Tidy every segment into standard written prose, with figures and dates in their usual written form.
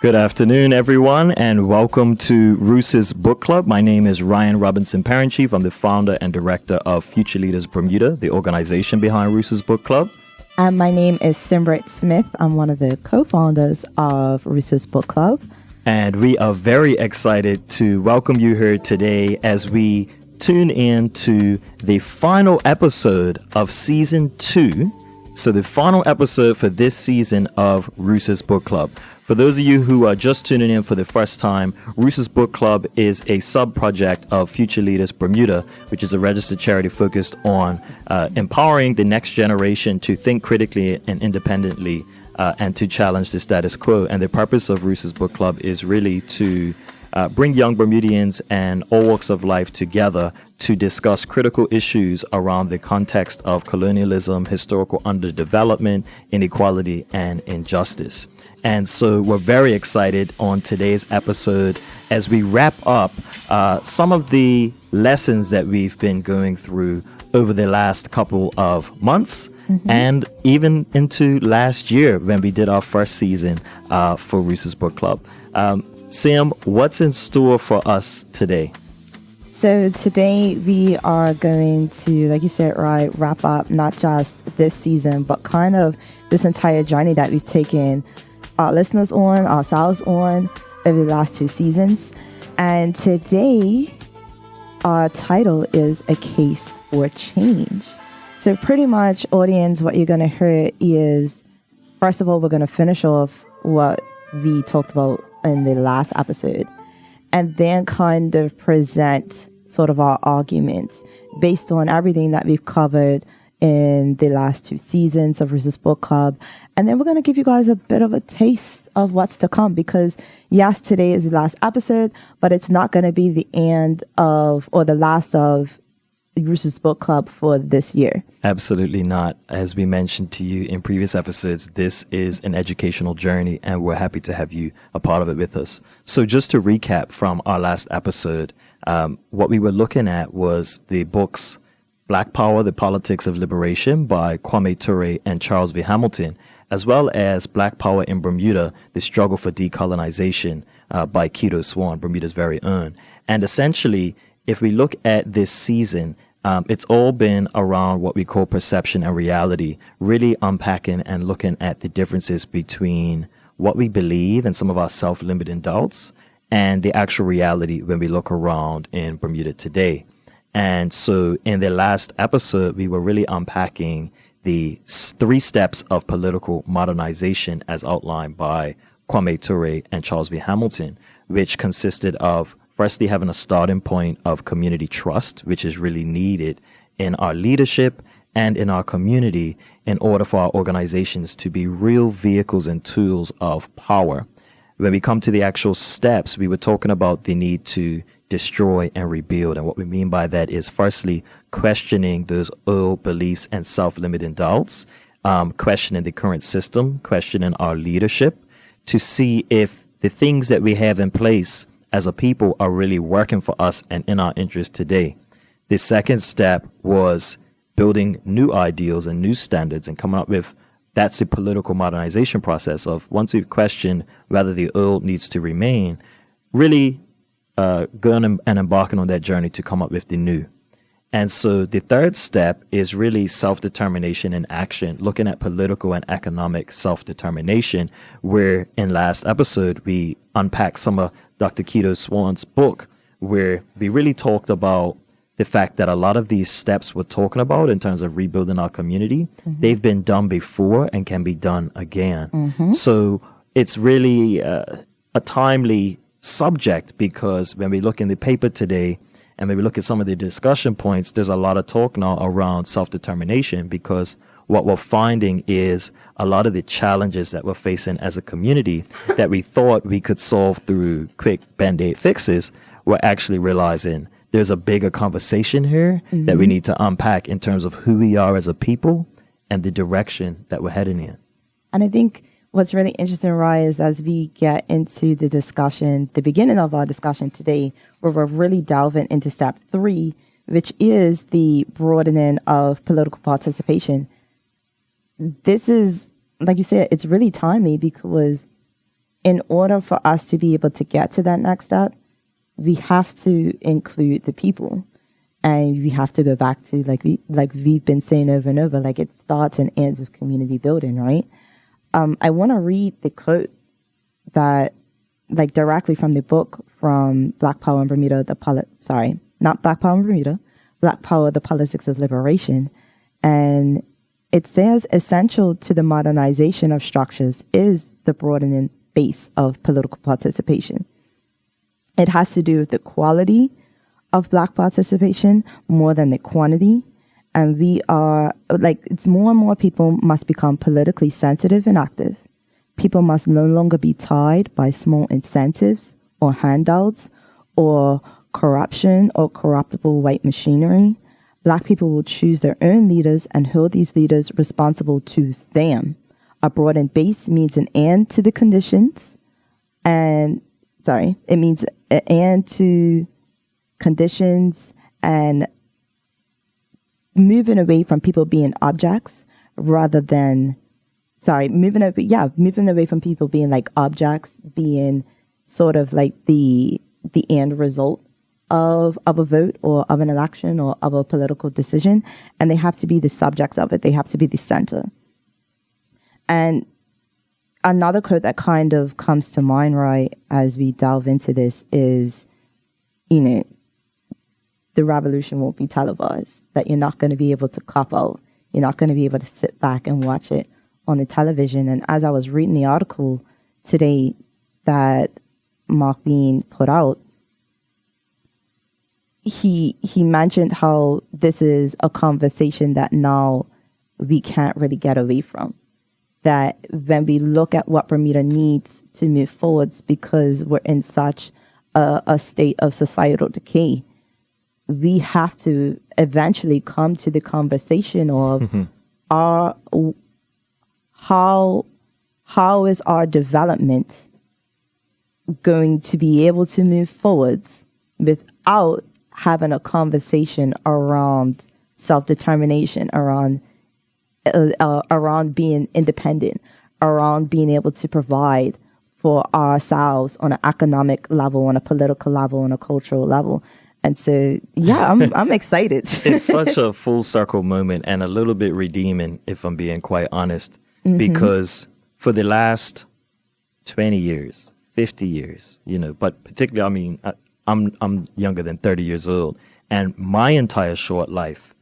Good afternoon, everyone, and welcome to Roose's Book Club. My name is Ryan Robinson Parent-Chief. I'm the founder and director of Future Leaders Bermuda, the organization behind Roose's Book Club. And my name is Simrit Smith. I'm one of the co-founders of Roose's Book Club. And we are very excited to welcome you here today as we tune in to the final episode of Season 2. So the final episode for this season of Roose's Book Club. For those of you who are just tuning in for the first time, Roose's Book Club is a sub-project of Future Leaders Bermuda, which is a registered charity focused on empowering the next generation to think critically and independently and to challenge the status quo. And the purpose of Roose's Book Club is really to bring young Bermudians and all walks of life together to discuss critical issues around the context of colonialism, historical underdevelopment, inequality, and injustice. And so we're very excited on today's episode as we wrap up some of the lessons that we've been going through over the last couple of months and even into last year when we did our first season for Roose's Book Club. Sam, what's in store for us today? So today we are going to, like you said, right, wrap up not just this season, but kind of this entire journey that we've taken our listeners on, ourselves on over the last 2 seasons. And today our title is A Case for Change. So pretty much, audience, what you're going to hear is, first of all, we're going to finish off what we talked about in the last episode, and then kind of present sort of our arguments based on everything that we've covered in the last 2 seasons of Roose's Book Club. And then we're going to give you guys a bit of a taste of what's to come, because yes, today is the last episode, but it's not going to be the end of or the last of Roose's Book Club for this year. Absolutely not. As we mentioned to you in previous episodes, this is an educational journey and we're happy to have you a part of it with us. So just to recap from our last episode, what we were looking at was the books Black Power, The Politics of Liberation by Kwame Ture and Charles V. Hamilton, as well as Black Power in Bermuda, The Struggle for Decolonization by Keto Swan, Bermuda's very own. And essentially, if we look at this season, it's all been around what we call perception and reality, really unpacking and looking at the differences between what we believe and some of our self-limiting doubts and the actual reality when we look around in Bermuda today. And so in the last episode, we were really unpacking the 3 steps of political modernization as outlined by Kwame Ture and Charles V. Hamilton, which consisted of firstly having a starting point of community trust, which is really needed in our leadership and in our community in order for our organizations to be real vehicles and tools of power. When we come to the actual steps, we were talking about the need to destroy and rebuild. And what we mean by that is firstly, questioning those old beliefs and self-limiting doubts, questioning the current system, questioning our leadership to see if the things that we have in place as a people are really working for us and in our interest today. The second step was building new ideals and new standards and coming up with, that's the political modernization process of once we've questioned whether the old needs to remain, really going and embarking on that journey to come up with the new. And so the third step is really self-determination and action, looking at political and economic self-determination, where in last episode, we unpacked some of Dr. Keto Swan's book, where we really talked about the fact that a lot of these steps we're talking about in terms of rebuilding our community, they've been done before and can be done again. So it's really a timely subject, because when we look in the paper today, and when we look at some of the discussion points, there's a lot of talk now around self-determination, because what we're finding is a lot of the challenges that we're facing as a community that we thought we could solve through quick Band-Aid fixes, we're actually realizing there's a bigger conversation here that we need to unpack in terms of who we are as a people and the direction that we're heading in. And I think what's really interesting, Ryan, is as we get into the discussion, the beginning of our discussion today, where we're really delving into step 3, which is the broadening of political participation. This is, like you said, it's really timely because in order for us to be able to get to that next step, we have to include the people. And we have to go back to, like we've been saying over and over, like it starts and ends with community building, right? I want to read the quote that, like, directly from the book from Black Power in Bermuda, not Black Power in Bermuda, Black Power, the Politics of Liberation. And it says, essential to the modernization of structures is the broadening base of political participation. It has to do with the quality of Black participation more than the quantity. And we are, like, it's more and more people must become politically sensitive and active. People must no longer be tied by small incentives or handouts or corruption or corruptible white machinery. Black people will choose their own leaders and hold these leaders responsible to them. A broadened base means an end to the conditions it means an end to conditions and moving away from people being objects rather than, moving away from people being like objects, being sort of like the end result of a vote or of an election or of a political decision. And they have to be the subjects of it. They have to be the center. And another quote that kind of comes to mind, right, as we delve into this is, the revolution won't be televised, that you're not going to be able to cop out. You're not going to be able to sit back and watch it on the television. And as I was reading the article today that Mark Bean put out, he mentioned how this is a conversation that now we can't really get away from. That when we look at what Bermuda needs to move forwards, because we're in such a state of societal decay, we have to eventually come to the conversation of how is our development going to be able to move forwards without having a conversation around self-determination, around being independent, around being able to provide for ourselves on an economic level, on a political level, on a cultural level. And so, yeah, I'm excited. It's such a full circle moment and a little bit redeeming, if I'm being quite honest, because for the last 20 years, 50 years, but particularly, I'm younger than 30 years old, and my entire short life,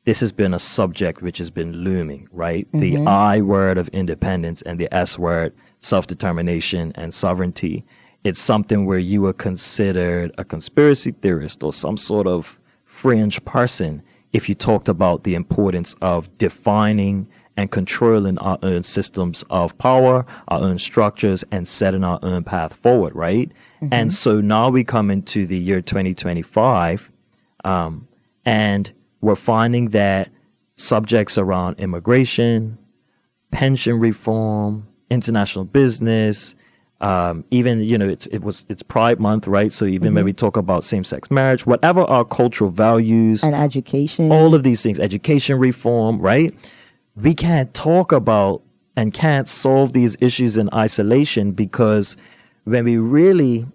this has been a subject which has been looming, right? The I word of independence and the S word, self-determination and sovereignty. It's something where you were considered a conspiracy theorist or some sort of fringe person if you talked about the importance of defining and controlling our own systems of power, our own structures, and setting our own path forward, right? And so now we come into the year 2025, and we're finding that subjects around immigration, pension reform, international business, even, it's Pride Month, right? So even when we talk about same-sex marriage, whatever our cultural values and education, all of these things, education reform, right? We can't talk about and can't solve these issues in isolation, because when we really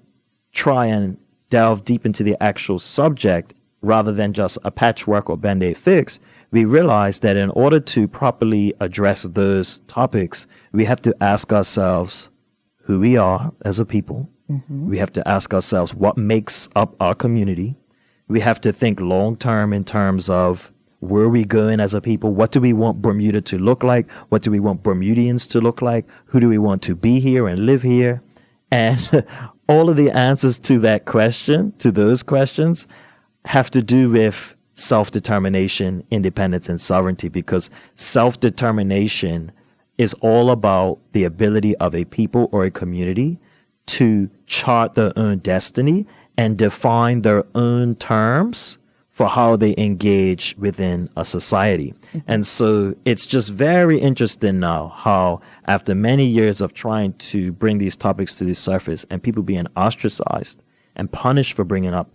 try and delve deep into the actual subject, rather than just a patchwork or Band-Aid fix, we realize that in order to properly address those topics, we have to ask ourselves who we are as a people. We have to ask ourselves what makes up our community. We have to think long-term in terms of where are we going as a people? What do we want Bermuda to look like? What do we want Bermudians to look like? Who do we want to be here and live here? And all of the answers to those questions, have to do with self-determination, independence, and sovereignty, because self-determination is all about the ability of a people or a community to chart their own destiny and define their own terms for how they engage within a society. And so it's just very interesting now how, after many years of trying to bring these topics to the surface and people being ostracized and punished for bringing up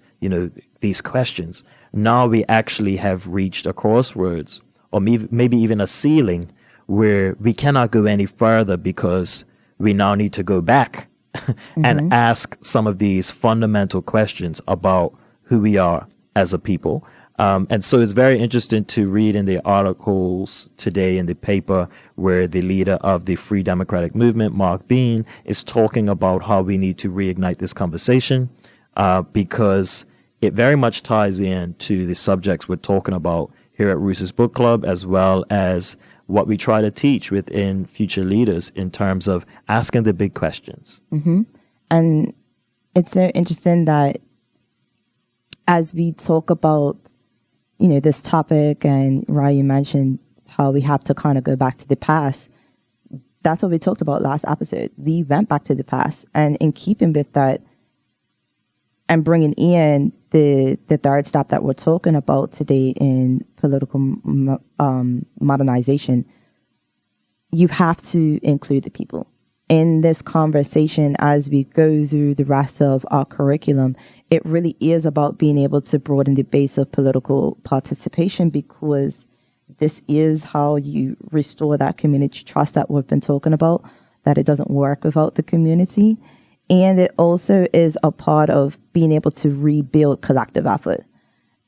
these questions, now we actually have reached a crossroads, or maybe even a ceiling, where we cannot go any further because we now need to go back and ask some of these fundamental questions about who we are as a people. And so it's very interesting to read in the articles today in the paper where the leader of the Free Democratic Movement, Mark Bean, is talking about how we need to reignite this conversation because it very much ties in to the subjects we're talking about here at Roose's Book Club, as well as what we try to teach within future leaders in terms of asking the big questions. And it's so interesting that as we talk about, this topic, and Ryan, you mentioned how we have to kind of go back to the past. That's what we talked about last episode. We went back to the past, and in keeping with that and bringing in the third step that we're talking about today in political modernization, you have to include the people in this conversation as we go through the rest of our curriculum. It really is about being able to broaden the base of political participation, because this is how you restore that community trust that we've been talking about, that it doesn't work without the community. And it also is a part of being able to rebuild collective effort.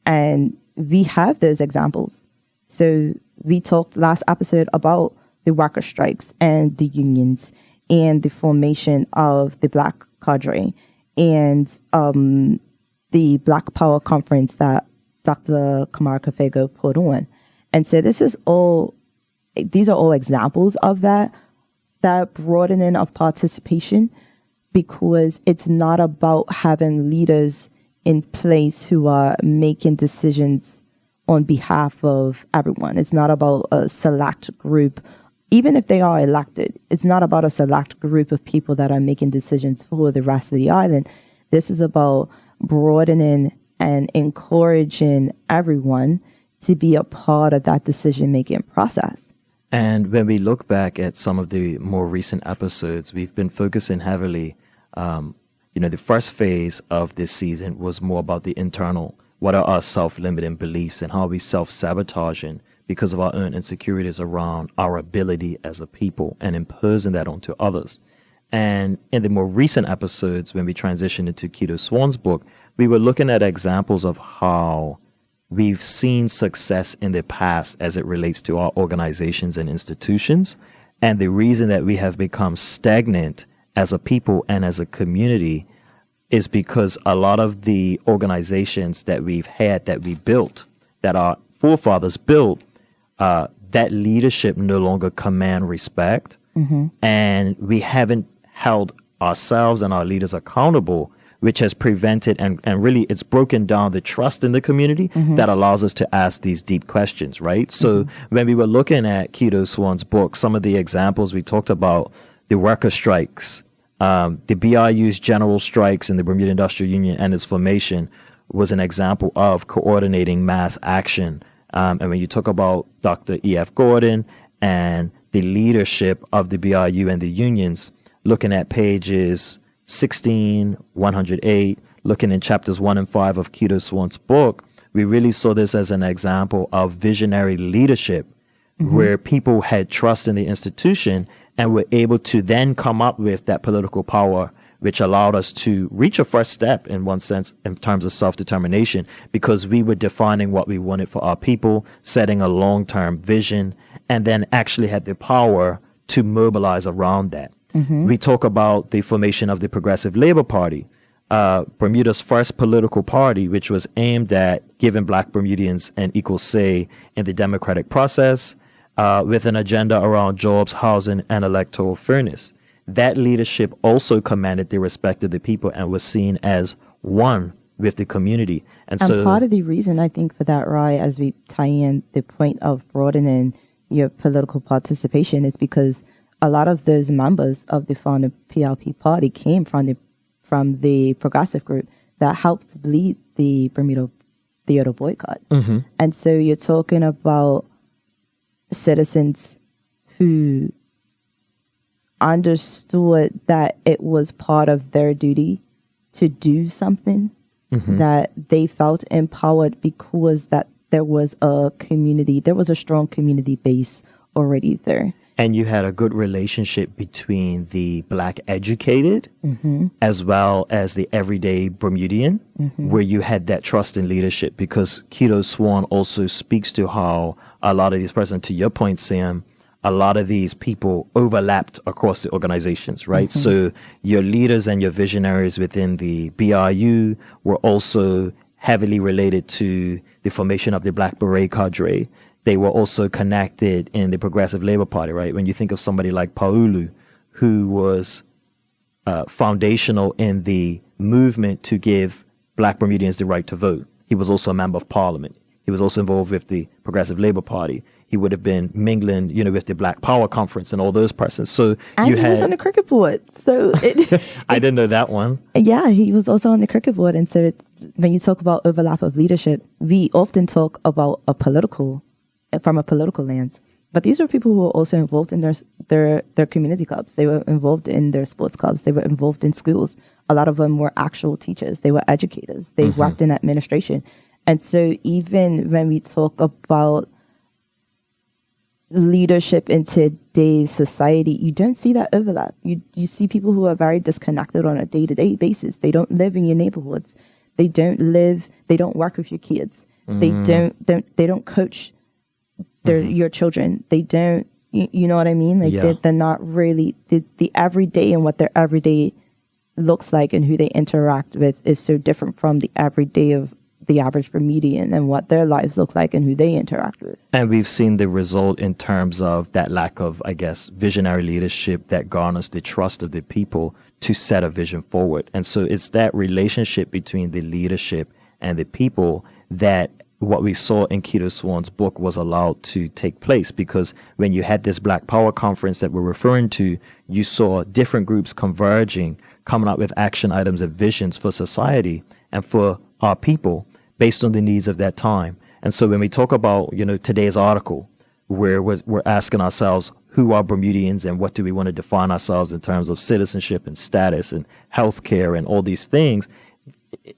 And we have those examples. So we talked last episode about the worker strikes and the unions and the formation of the Black cadre and the Black Power conference that Dr. Kamara Kafego put on. And so these are all examples of that broadening of participation, because it's not about having leaders in place who are making decisions on behalf of everyone. It's not about a select group. Even if they are elected, it's not about a select group of people that are making decisions for the rest of the island. This is about broadening and encouraging everyone to be a part of that decision-making process. And when we look back at some of the more recent episodes, we've been focusing heavily, the first phase of this season was more about the internal, what are our self-limiting beliefs and how are we self-sabotaging because of our own insecurities around our ability as a people and imposing that onto others. And in the more recent episodes, when we transitioned into Keto Swan's book, we were looking at examples of how we've seen success in the past as it relates to our organizations and institutions. And the reason that we have become stagnant as a people and as a community is because a lot of the organizations that we've had, that we built, that our forefathers built, that leadership no longer command respect. And we haven't held ourselves and our leaders accountable, which has prevented and really it's broken down the trust in the community that allows us to ask these deep questions, right? So when we were looking at Keto Swan's book, some of the examples we talked about, the worker strikes, the BIU's general strikes in the Bermuda Industrial Union and its formation was an example of coordinating mass action. And when you talk about Dr. E.F. Gordon and the leadership of the BIU and the unions, looking at pages 16, 108, looking in chapters 1 and 5 of Keto Swan's book, we really saw this as an example of visionary leadership where people had trust in the institution and were able to then come up with that political power, which allowed us to reach a first step in one sense in terms of self-determination, because we were defining what we wanted for our people, setting a long-term vision, and then actually had the power to mobilize around that. We talk about the formation of the Progressive Labor Party, Bermuda's first political party, which was aimed at giving Black Bermudians an equal say in the democratic process, with an agenda around jobs, housing, and electoral fairness. That leadership also commanded the respect of the people and was seen as one with the community. And so part of the reason I think for that, Rye, as we tie in the point of broadening your political participation, is because a lot of those members of the founding PLP party came from the progressive group that helped lead the Bermuda theater boycott. And so you're talking about citizens who understood that it was part of their duty to do something, that they felt empowered because that there was a community, there was a strong community base already there. and you had a good relationship between the black educated as well as the everyday Bermudian, where you had that trust in leadership, because Keto Swan also speaks to how a lot of these persons, to your point, Sam, a lot of these people overlapped across the organizations, right? So your leaders and your visionaries within the BRU were also heavily related to the formation of the Black Beret cadre. They were also connected in the Progressive Labor Party, right? When you think of somebody like Paulu, who was foundational in the movement to give Black Bermudians the right to vote. He was also a member of Parliament. He was also involved with the Progressive Labor Party. He would have been mingling, with the Black Power Conference and all those persons. So and he was on the cricket board. So I didn't know that one. Yeah, he was also on the cricket board. And so when you talk about overlap of leadership, we often talk about from a political lens. But these are people who were also involved in their community clubs. They were involved in their sports clubs. They were involved in schools. A lot of them were actual teachers. They were educators. They worked in administration. And so even when we talk about leadership in today's society, you don't see that overlap. You see people who are very disconnected on a day-to-day basis. They don't live in your neighborhoods. They don't work with your kids. They don't coach your children. They don't, you know what I mean? Like they're not really, the everyday and what their everyday looks like and who they interact with is so different from the everyday of the average Bermudian and what their lives look like and who they interact with. And we've seen the result in terms of that lack of, I guess, visionary leadership that garners the trust of the people to set a vision forward. And so it's that relationship between the leadership and the people that what we saw in Keto Swan's book was allowed to take place, because when you had this Black Power Conference that we're referring to, you saw different groups converging, coming up with action items and visions for society and for our people based on the needs of that time. And so when we talk about, today's article, where we're asking ourselves, who are Bermudians and what do we want to define ourselves in terms of citizenship and status and healthcare and all these things,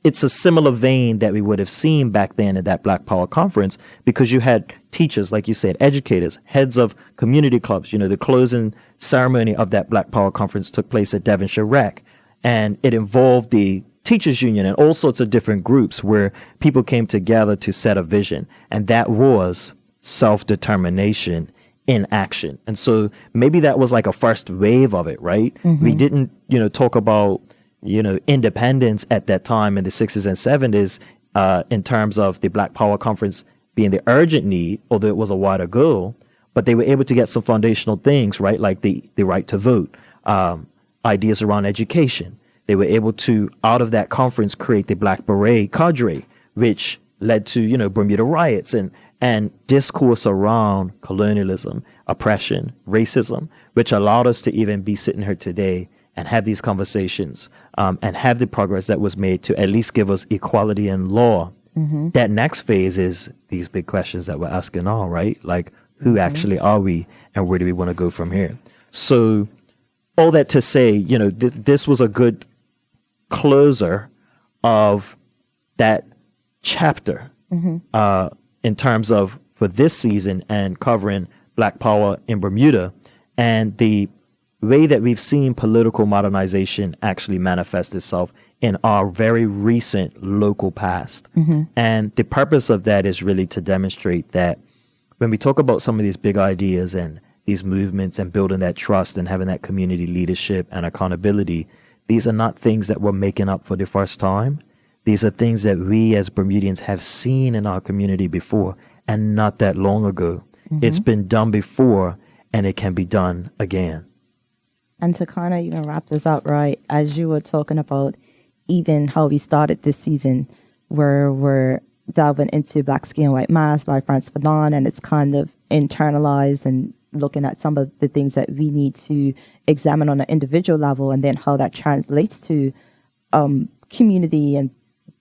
it's a similar vein that we would have seen back then at that Black Power Conference, because you had teachers, like you said, educators, heads of community clubs. The closing ceremony of that Black Power Conference took place at Devonshire Rec, and it involved the teachers union and all sorts of different groups where people came together to set a vision, and that was self-determination in action. And so maybe that was like a first wave of it, right? We didn't, talk about independence at that time in the 60s and 70s in terms of the Black Power Conference being the urgent need, although it was a wider goal, but they were able to get some foundational things, right? Like the right to vote, ideas around education. They were able to, out of that conference, create the Black Beret cadre, which led to, Bermuda riots and discourse around colonialism, oppression, racism, which allowed us to even be sitting here today and have these conversations and have the progress that was made to at least give us equality in law. That next phase is these big questions that we're asking now, right? Like, who actually are we and where do we want to go from here? So all that to say, this was a good closer of that chapter in terms of for this season and covering Black Power in Bermuda and the way that we've seen political modernization actually manifest itself in our very recent local past. And the purpose of that is really to demonstrate that when we talk about some of these big ideas and these movements and building that trust and having that community leadership and accountability, these are not things that we're making up for the first time. These are things that we as Bermudians have seen in our community before, and not that long ago. It's been done before, and it can be done again. And to kind of even wrap this up, right, as you were talking about even how we started this season, where we're delving into Black Skin, White Mask by Frantz Fanon, and it's kind of internalized and looking at some of the things that we need to examine on an individual level, and then how that translates to community and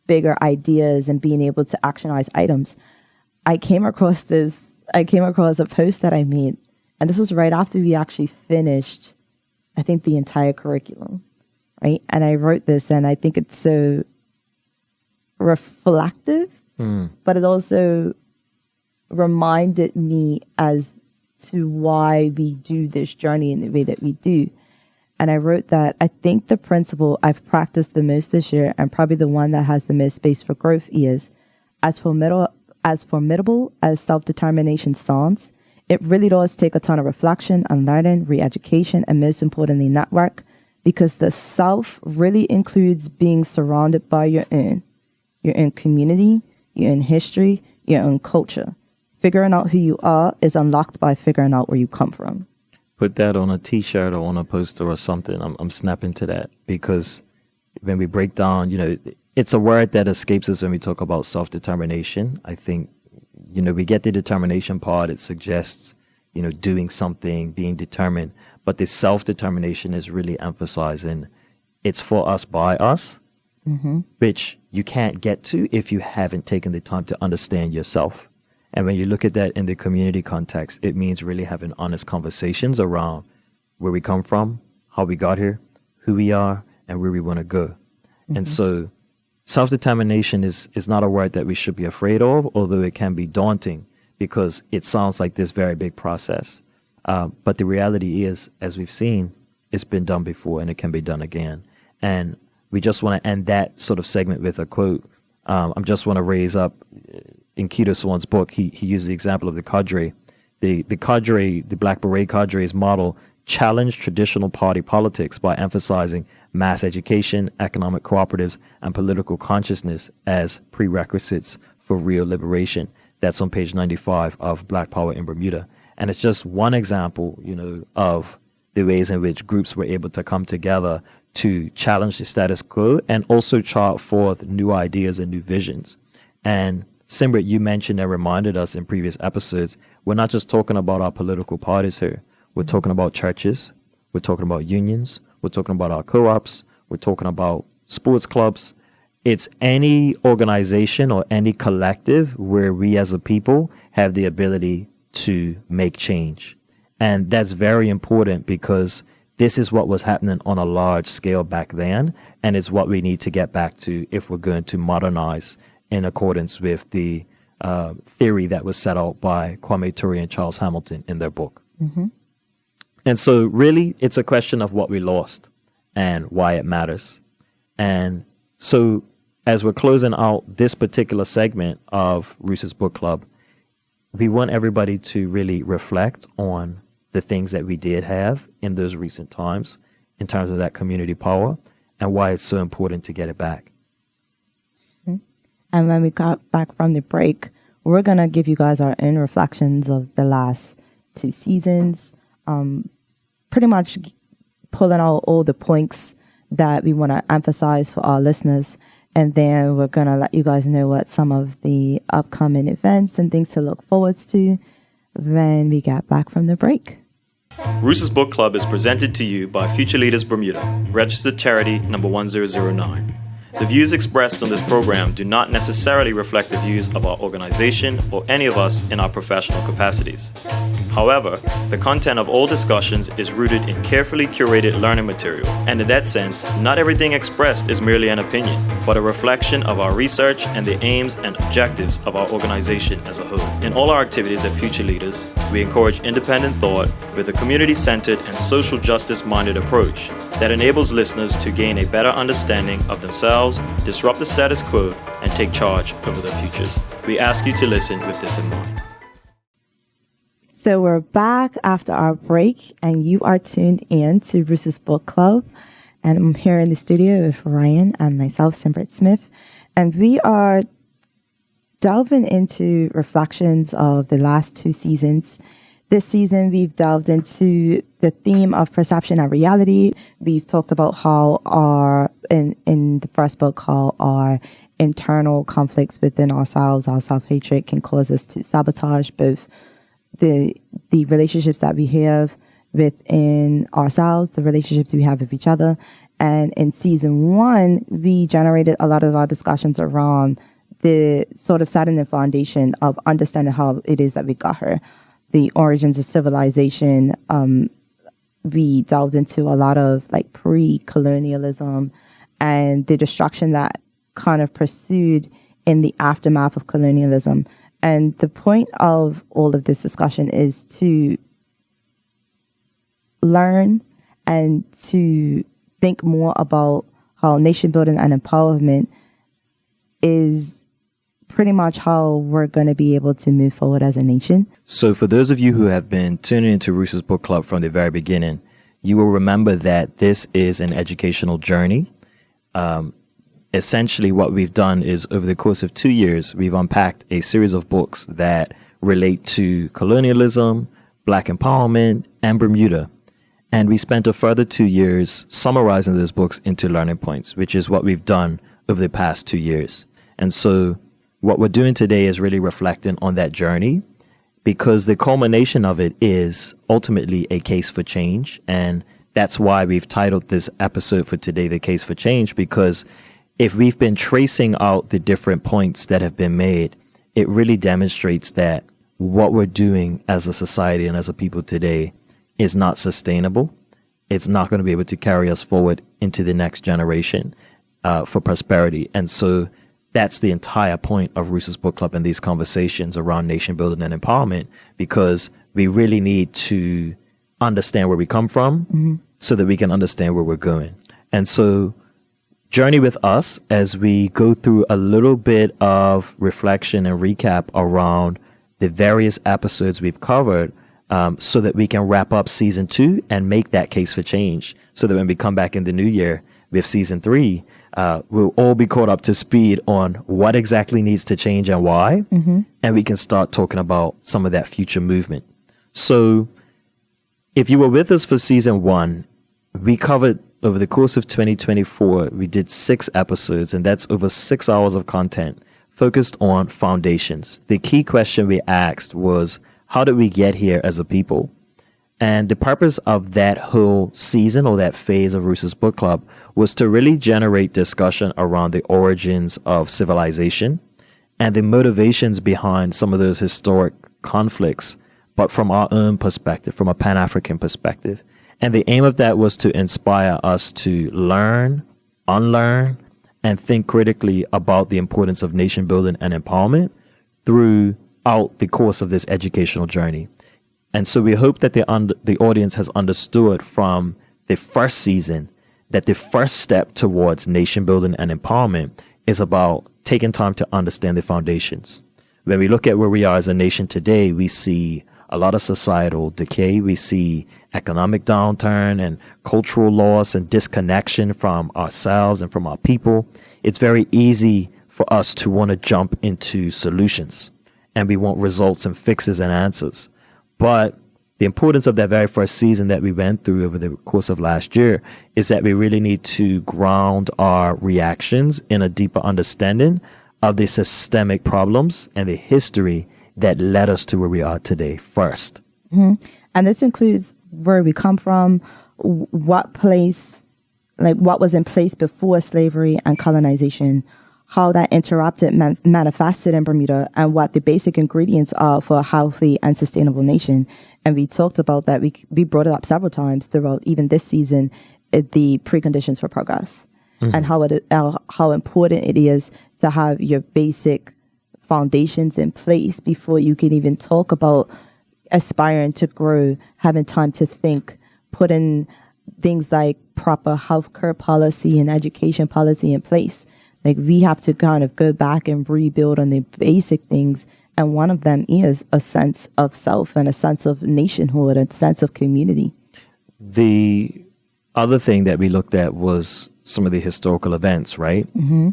bigger ideas and being able to actionize items. I came across a post that I made, and this was right after we actually finished, I think, the entire curriculum, right? And I wrote this, and I think it's so reflective, but it also reminded me as to why we do this journey in the way that we do. And I wrote that I think the principle I've practiced the most this year, and probably the one that has the most space for growth, is as formidable as self-determination sounds, it really does take a ton of reflection and learning, re-education, and most importantly, network, because the self really includes being surrounded by your own community, your own history, your own culture. Figuring out who you are is unlocked by figuring out where you come from. Put that on a t-shirt or on a poster or something. I'm snapping to that, because when we break down, it's a word that escapes us when we talk about self-determination. I think, we get the determination part. It suggests, doing something, being determined. But the self-determination is really emphasizing it's for us, by us, which you can't get to if you haven't taken the time to understand yourself. And when you look at that in the community context, it means really having honest conversations around where we come from, how we got here, who we are, and where we want to go. And so self-determination is not a word that we should be afraid of, although it can be daunting because it sounds like this very big process. But the reality is, as we've seen, it's been done before and it can be done again. And we just want to end that sort of segment with a quote. I just want to raise up, in Keto Swan's book, he used the example of the cadre. The cadre, the Black Beret cadre's model, challenged traditional party politics by emphasizing mass education, economic cooperatives, and political consciousness as prerequisites for real liberation. That's on page 95 of Black Power in Bermuda. And it's just one example, of the ways in which groups were able to come together to challenge the status quo and also chart forth new ideas and new visions. And Simrit, you mentioned and reminded us in previous episodes, we're not just talking about our political parties here. We're talking about churches. We're talking about unions. We're talking about our co-ops. We're talking about sports clubs. It's any organization or any collective where we as a people have the ability to make change. And that's very important because this is what was happening on a large scale back then. And it's what we need to get back to if we're going to modernize in accordance with the theory that was set out by Kwame Ture and Charles Hamilton in their book. And so really, it's a question of what we lost and why it matters. And so as we're closing out this particular segment of Roose's Book Club, we want everybody to really reflect on the things that we did have in those recent times in terms of that community power and why it's so important to get it back. And when we got back from the break, we're going to give you guys our own reflections of the last 2 seasons, pretty much pulling out all the points that we want to emphasize for our listeners. And then we're going to let you guys know what some of the upcoming events and things to look forward to when we get back from the break. Roose's Book Club is presented to you by Future Leaders Bermuda, registered charity number 1009. The views expressed on this program do not necessarily reflect the views of our organization or any of us in our professional capacities. However, the content of all discussions is rooted in carefully curated learning material, and in that sense, not everything expressed is merely an opinion, but a reflection of our research and the aims and objectives of our organization as a whole. In all our activities at Future Leaders, we encourage independent thought with a community-centered and social justice-minded approach that enables listeners to gain a better understanding of themselves, disrupt the status quo, and take charge over their futures. We ask you to listen with this in mind. So we're back after our break, and you are tuned in to Roose's Book Club. And I'm here in the studio with Ryan and myself, Simrit Smith. And we are delving into reflections of the last 2 seasons. This season, we've delved into the theme of perception and reality. We've talked about how in the first book, how our internal conflicts within ourselves, our self-hatred can cause us to sabotage both the relationships that we have within ourselves, the relationships we have with each other. And in season 1, we generated a lot of our discussions around the sort of setting the foundation of understanding how it is that we got here, the origins of civilization. We delved into a lot of like pre-colonialism and the destruction that kind of pursued in the aftermath of colonialism. And the point of all of this discussion is to learn and to think more about how nation building and empowerment is pretty much how we're going to be able to move forward as a nation. So for those of you who have been tuning into Roose's Book Club from the very beginning, you will remember that this is an educational journey. Essentially, what we've done is over the course of 2 years, we've unpacked a series of books that relate to colonialism, Black empowerment, and Bermuda. And we spent a further 2 years summarizing those books into learning points, which is what we've done over the past 2 years. And so what we're doing today is really reflecting on that journey, because the culmination of it is ultimately a case for change. And that's why we've titled this episode for today, The Case for Change, because if we've been tracing out the different points that have been made, it really demonstrates that what we're doing as a society and as a people today is not sustainable. It's not going to be able to carry us forward into the next generation for prosperity. And so that's the entire point of Roose's Book Club and these conversations around nation building and empowerment, because we really need to understand where we come from so that we can understand where we're going. And so journey with us as we go through a little bit of reflection and recap around the various episodes we've covered, so that we can wrap up season 2 and make that case for change, so that when we come back in the new year with season 3, we'll all be caught up to speed on what exactly needs to change and why, and we can start talking about some of that future movement. So if you were with us for season 1, we covered over the course of 2024, we did 6 episodes, and that's over 6 hours of content focused on foundations. The key question we asked was, how did we get here as a people? And the purpose of that whole season, or that phase of Roose's Book Club, was to really generate discussion around the origins of civilization and the motivations behind some of those historic conflicts, but from our own perspective, from a Pan-African perspective. And the aim of that was to inspire us to learn, unlearn, and think critically about the importance of nation building and empowerment throughout the course of this educational journey. And so we hope that the audience has understood from the first season that the first step towards nation building and empowerment is about taking time to understand the foundations. When we look at where we are as a nation today, we see a lot of societal decay. We see economic downturn and cultural loss and disconnection from ourselves and from our people. It's very easy for us to want to jump into solutions, and we want results and fixes and answers. But the importance of that very first season that we went through over the course of last year is that we really need to ground our reactions in a deeper understanding of the systemic problems and the history that led us to where we are today first. And this includes where we come from, what was in place before slavery and colonization, how that interrupted manifested in Bermuda, and what the basic ingredients are for a healthy and sustainable nation. And we talked about that. We brought it up several times throughout even this season, the preconditions for progress, and how important it is to have your basic foundations in place before you can even talk about aspiring to grow, having time to think, putting things like proper healthcare policy and education policy in place. Like, we have to kind of go back and rebuild on the basic things. And one of them is a sense of self and a sense of nationhood, a sense of community. The other thing that we looked at was some of the historical events, right?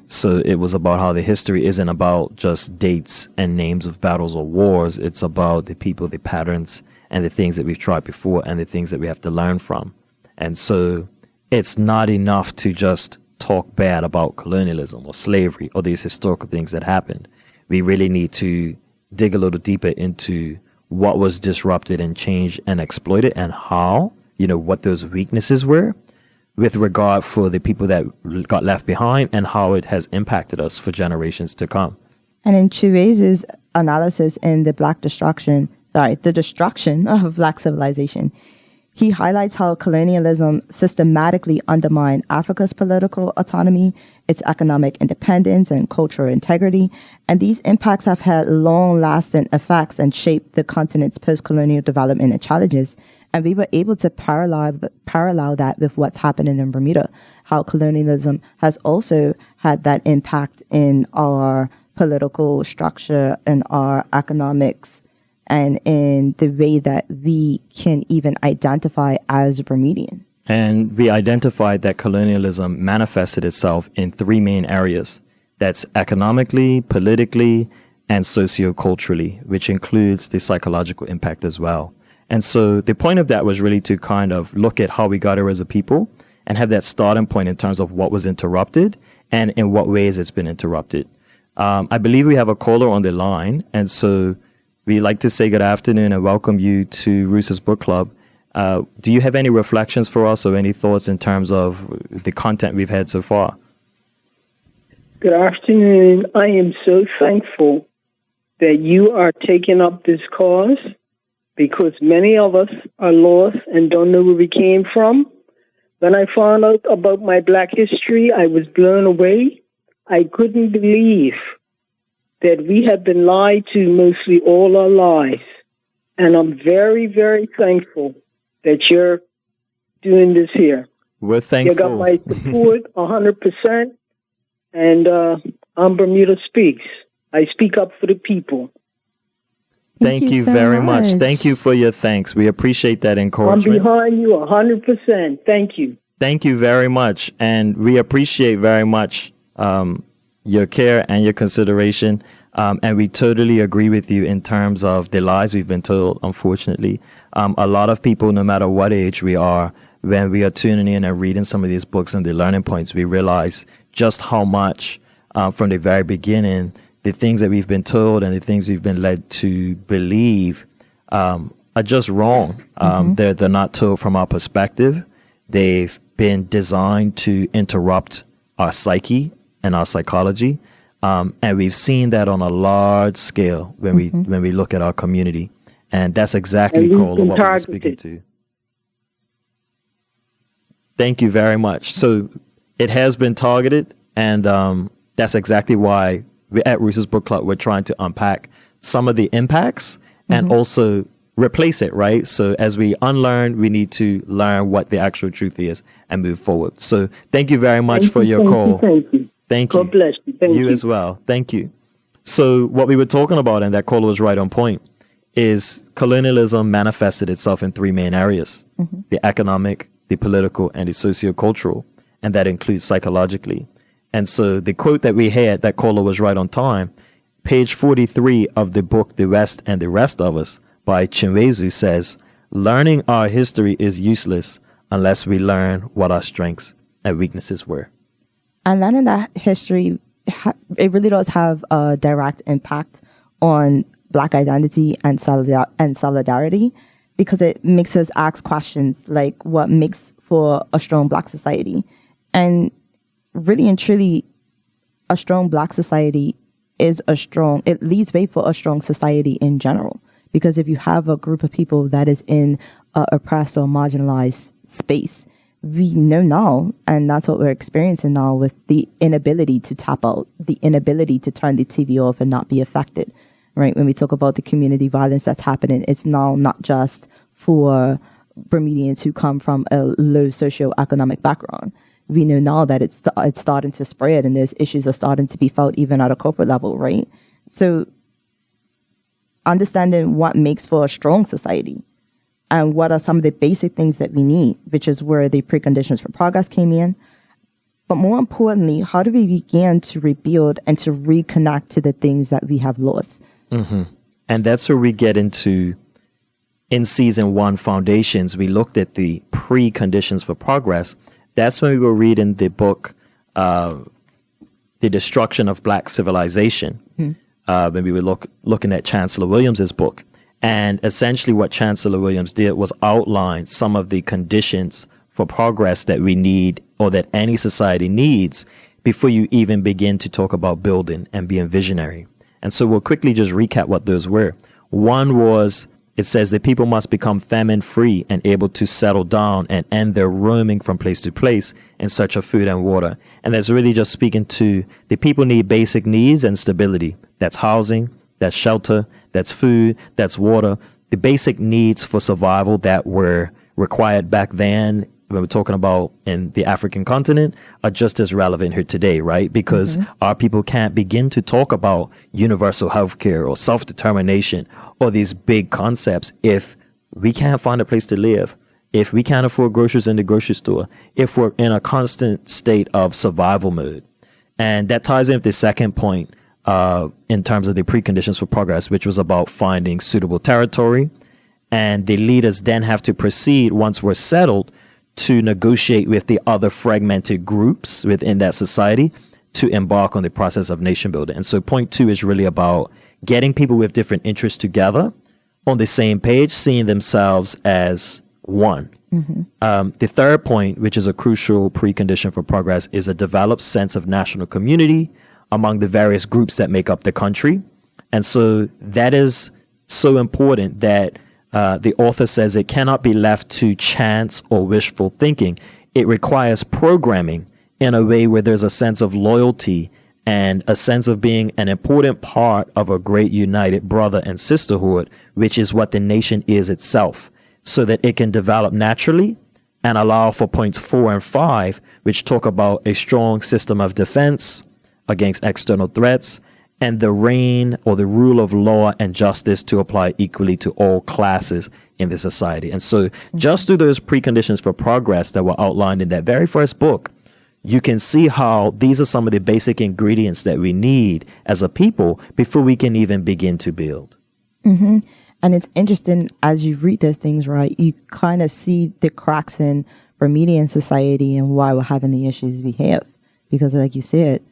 So it was about how the history isn't about just dates and names of battles or wars. It's about the people, the patterns, and the things that we've tried before and the things that we have to learn from. And so it's not enough to just talk bad about colonialism or slavery or these historical things that happened. We really need to dig a little deeper into what was disrupted and changed and exploited, and how, what those weaknesses were with regard for the people that got left behind, and how it has impacted us for generations to come. And in Chue's analysis in the destruction of Black civilization, he highlights how colonialism systematically undermined Africa's political autonomy, its economic independence, and cultural integrity. And these impacts have had long-lasting effects and shaped the continent's post-colonial development and challenges. And we were able to parallel that with what's happening in Bermuda, how colonialism has also had that impact in our political structure and our economics and in the way that we can even identify as Bermudian. And we identified that colonialism manifested itself in three main areas. That's economically, politically, and socioculturally, which includes the psychological impact as well. And so the point of that was really to kind of look at how we got here as a people and have that starting point in terms of what was interrupted and in what ways it's been interrupted. I believe we have a caller on the line. And so we'd like to say good afternoon and welcome you to Roose's Book Club. Do you have any reflections for us or any thoughts in terms of the content we've had so far? Good afternoon. I am so thankful that you are taking up this cause, because many of us are lost and don't know where we came from. When I found out about my Black history, I was blown away. I couldn't believe that we have been lied to mostly all our lives. And I'm very, very thankful that you're doing this here. We're thankful. You got my support 100%. And I'm Bermuda Speaks. I speak up for the people. Thank you so very much. Thank you for your thanks. We appreciate that encouragement. I'm behind you 100%. Thank you. Thank you very much. And we appreciate very much your care and your consideration. And we totally agree with you in terms of the lies we've been told, unfortunately. A lot of people, no matter what age we are, when we are tuning in and reading some of these books and the learning points, we realize just how much from the very beginning, the things that we've been told and the things we've been led to believe are just wrong. They're not told from our perspective. They've been designed to interrupt our psyche and our psychology. And we've seen that on a large scale when we look at our community. And that's exactly, Cole, what we're speaking to. Thank you very much. So it has been targeted, and that's exactly why we at Roose's Book Club, we're trying to unpack some of the impacts and also replace it, right? So as we unlearn, we need to learn what the actual truth is and move forward. So thank you very much for your call. Thank you. Thank you. God bless you. Thank you. You as well. Thank you. So what we were talking about, and that caller was right on point, is colonialism manifested itself in three main areas: the economic, the political, and the sociocultural, and that includes psychologically. And so the quote that we had, that caller was right on time, page 43 of the book, The West and the Rest of Us by Chinwezu says, learning our history is useless unless we learn what our strengths and weaknesses were. And learning that history, it really does have a direct impact on Black identity and solidarity, because it makes us ask questions like what makes for a strong Black society. And really and truly, a strong Black society it leads way for a strong society in general. Because if you have a group of people that is in a oppressed or marginalized space, we know now, and that's what we're experiencing now with the inability to tap out, the inability to turn the TV off and not be affected, right? When we talk about the community violence that's happening, it's now not just for Bermudians who come from a low socioeconomic background. We know now that it's starting to spread, and those issues are starting to be felt even at a corporate level, right? So understanding what makes for a strong society and what are some of the basic things that we need, which is where the preconditions for progress came in. But more importantly, how do we begin to rebuild and to reconnect to the things that we have lost? And that's where we get into, in season 1, Foundations, we looked at the preconditions for progress. That's when we were reading the book, The Destruction of Black Civilization, when we were looking at Chancellor Williams's book. And essentially what Chancellor Williams did was outline some of the conditions for progress that we need, or that any society needs, before you even begin to talk about building and being visionary. And so we'll quickly just recap what those were. One was, it says that people must become famine free and able to settle down and end their roaming from place to place in search of food and water. And that's really just speaking to the people need basic needs and stability. That's housing, that's shelter, that's food, that's water, the basic needs for survival that were required back then, when we're talking about in the African continent, are just as relevant here today, right? Because our people can't begin to talk about universal healthcare or self-determination or these big concepts if we can't find a place to live, if we can't afford groceries in the grocery store, if we're in a constant state of survival mode. And that ties in with the second point in terms of the preconditions for progress, which was about finding suitable territory. And the leaders then have to proceed, once we're settled, to negotiate with the other fragmented groups within that society to embark on the process of nation building. And so point 2 is really about getting people with different interests together on the same page, seeing themselves as one. The third point, which is a crucial precondition for progress, is a developed sense of national community among the various groups that make up the country. And so that is so important that the author says it cannot be left to chance or wishful thinking. It requires programming in a way where there's a sense of loyalty and a sense of being an important part of a great united brother and sisterhood, which is what the nation is itself, so that it can develop naturally and allow for points 4 and 5, which talk about a strong system of defense against external threats, and the reign or the rule of law and justice to apply equally to all classes in the society. And so just through those preconditions for progress that were outlined in that very first book, you can see how these are some of the basic ingredients that we need as a people before we can even begin to build. And it's interesting, as you read those things, right, you kind of see the cracks in Bermudian society and why we're having the issues we have. Because like you said,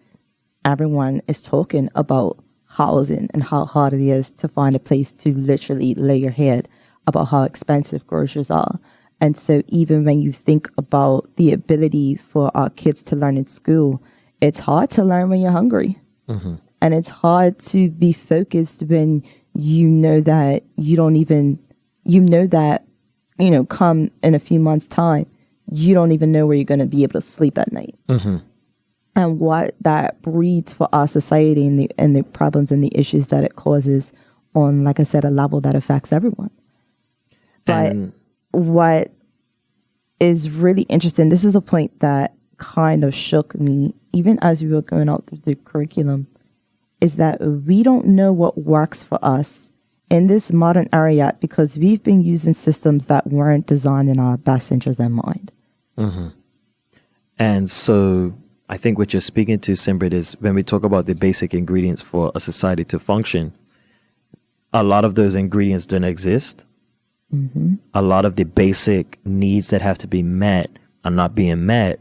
everyone is talking about housing and how hard it is to find a place to literally lay your head, about how expensive groceries are. And so even when you think about the ability for our kids to learn in school, it's hard to learn when you're hungry. And it's hard to be focused when you know that come in a few months' time, you don't even know where you're going to be able to sleep at night. And what that breeds for our society and the problems and the issues that it causes on, like I said, a level that affects everyone. But what is really interesting, this is a point that kind of shook me, even as we were going out through the curriculum, is that we don't know what works for us in this modern era yet because we've been using systems that weren't designed in our best interest in mind. And so I think what you're speaking to, Simbrit, is when we talk about the basic ingredients for a society to function, a lot of those ingredients don't exist. A lot of the basic needs that have to be met are not being met.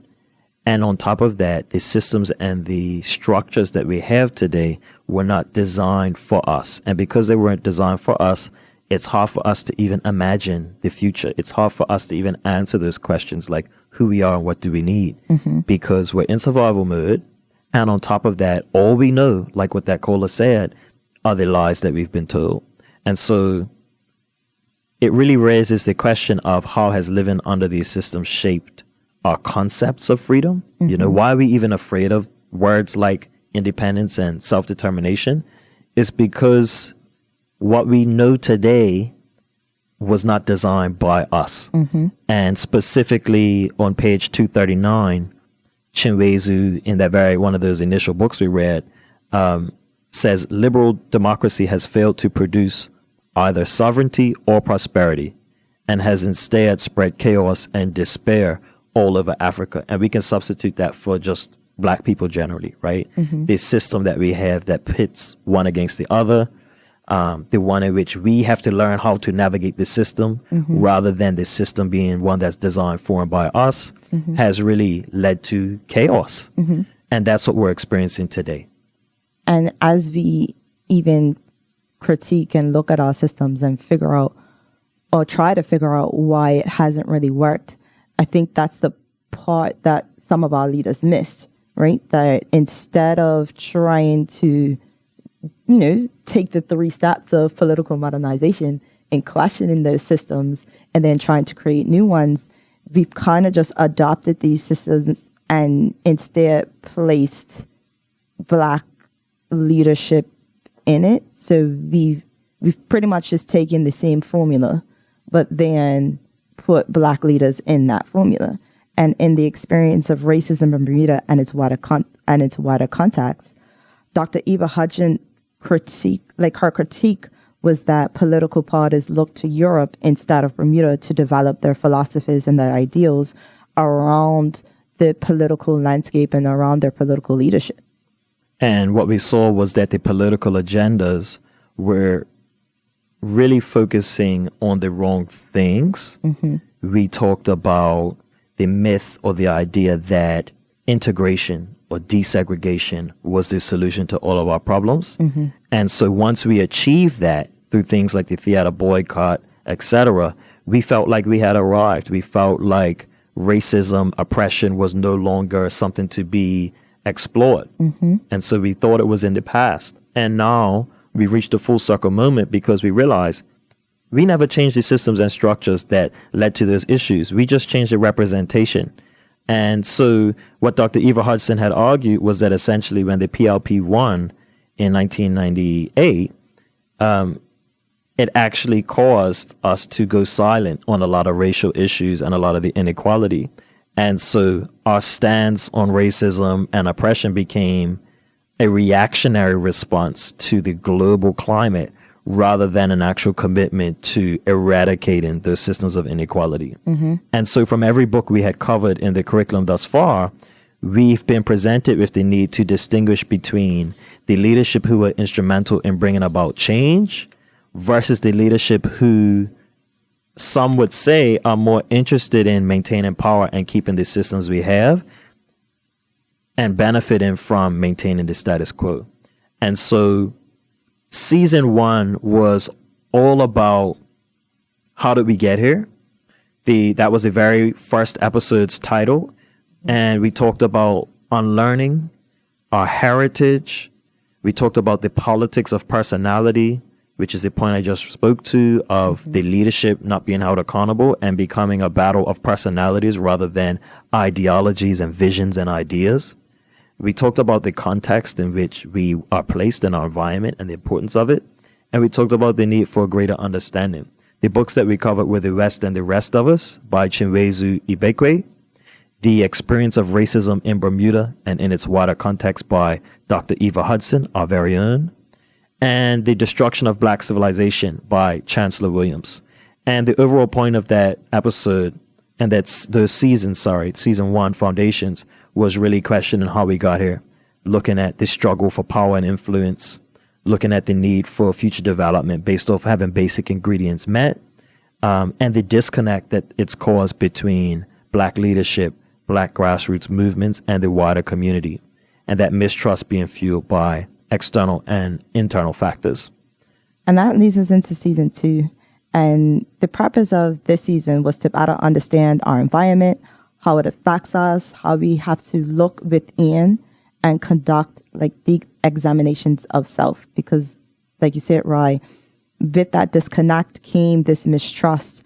And on top of that, the systems and the structures that we have today were not designed for us. And because they weren't designed for us, it's hard for us to even imagine the future. It's hard for us to even answer those questions like who we are and what do we need, because we're in survival mode. And on top of that, all we know, like what that caller said, are the lies that we've been told. And so it really raises the question of how has living under these systems shaped our concepts of freedom? You know, why are we even afraid of words like independence and self-determination? It's because what we know today was not designed by us. And specifically on page 239, Chinwezu, in that very one of those initial books we read, says liberal democracy has failed to produce either sovereignty or prosperity and has instead spread chaos and despair all over Africa. And we can substitute that for just Black people generally, right? This system that we have that pits one against the other, the one in which we have to learn how to navigate the system rather than the system being one that's designed for and by us, has really led to chaos. And that's what we're experiencing today. And as we even critique and look at our systems and figure out or try to figure out why it hasn't really worked, I think that's the part that some of our leaders missed, right? That instead of trying to, take the 3 steps of political modernization and questioning those systems and then trying to create new ones, we've kind of just adopted these systems and instead placed Black leadership in it. So we've we've pretty much just taken the same formula, but then put Black leaders in that formula. And in the experience of racism in Bermuda and its wider context, Dr. Eva Hudson her critique was that political parties looked to Europe instead of Bermuda to develop their philosophies and their ideals around the political landscape and around their political leadership. And what we saw was that the political agendas were really focusing on the wrong things. Mm-hmm. We talked about the myth or the idea that integration or desegregation was the solution to all of our problems. Mm-hmm. And so once we achieved that through things like the theater boycott, etc., we felt like we had arrived. We felt like racism, oppression was no longer something to be explored. Mm-hmm. And so we thought it was in the past. And now we've reached a full circle moment because we realize we never changed the systems and structures that led to those issues. We just changed the representation. And so what Dr. Eva Hudson had argued was that essentially when the PLP won in 1998, it actually caused us to go silent on a lot of racial issues and a lot of the inequality. And so our stance on racism and oppression became a reactionary response to the global climate rather than an actual commitment to eradicating those systems of inequality. Mm-hmm. And so from every book we had covered in the curriculum thus far, we've been presented with the need to distinguish between the leadership who were instrumental in bringing about change versus the leadership who some would say are more interested in maintaining power and keeping the systems we have and benefiting from maintaining the status quo. And so season 1 was all about how did we get here? That was the very first episode's title. And we talked about unlearning, our heritage. We talked about the politics of personality, which is the point I just spoke to, of the leadership not being held accountable and becoming a battle of personalities rather than ideologies and visions and ideas. We talked about the context in which we are placed in our environment and the importance of it. And we talked about the need for greater understanding. The books that we covered were The West and the Rest of Us by Chinwezu Ibekwe, The Experience of Racism in Bermuda and in its Wider Context by Dr. Eva Hudson, our very own, and The Destruction of Black Civilization by Chancellor Williams. And the overall point of that episode, and that's the season 1 foundations, was really questioning how we got here, looking at the struggle for power and influence, looking at the need for future development based off having basic ingredients met, and the disconnect that it's caused between Black leadership, Black grassroots movements, and the wider community, and that mistrust being fueled by external and internal factors. And that leads us into season 2. And the purpose of this season was to better understand our environment, how it affects us, how we have to look within and conduct deep examinations of self. Because like you said, Rai, with that disconnect came this mistrust.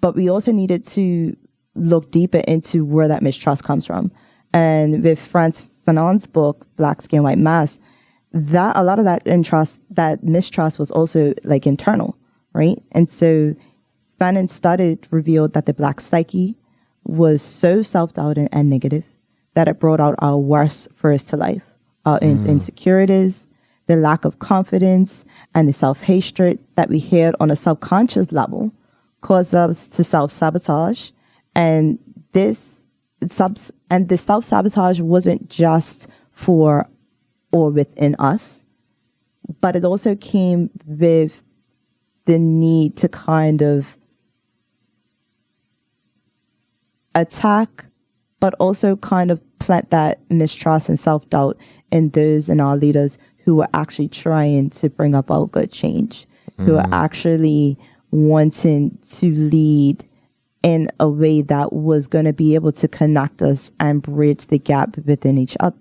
But we also needed to look deeper into where that mistrust comes from. And with Frantz Fanon's book, Black Skin, White Mask, that a lot of that mistrust was also internal, right? And so Fanon's study revealed that the Black psyche was so self-doubt and negative that it brought out our worst fears to life, our insecurities, the lack of confidence, and the self-hatred that we had on a subconscious level caused us to self-sabotage. And this self-sabotage wasn't just for or within us, but it also came with the need to kind of attack, but also kind of plant that mistrust and self-doubt in those in our leaders who were actually trying to bring about good change, who are actually wanting to lead in a way that was going to be able to connect us and bridge the gap within each other,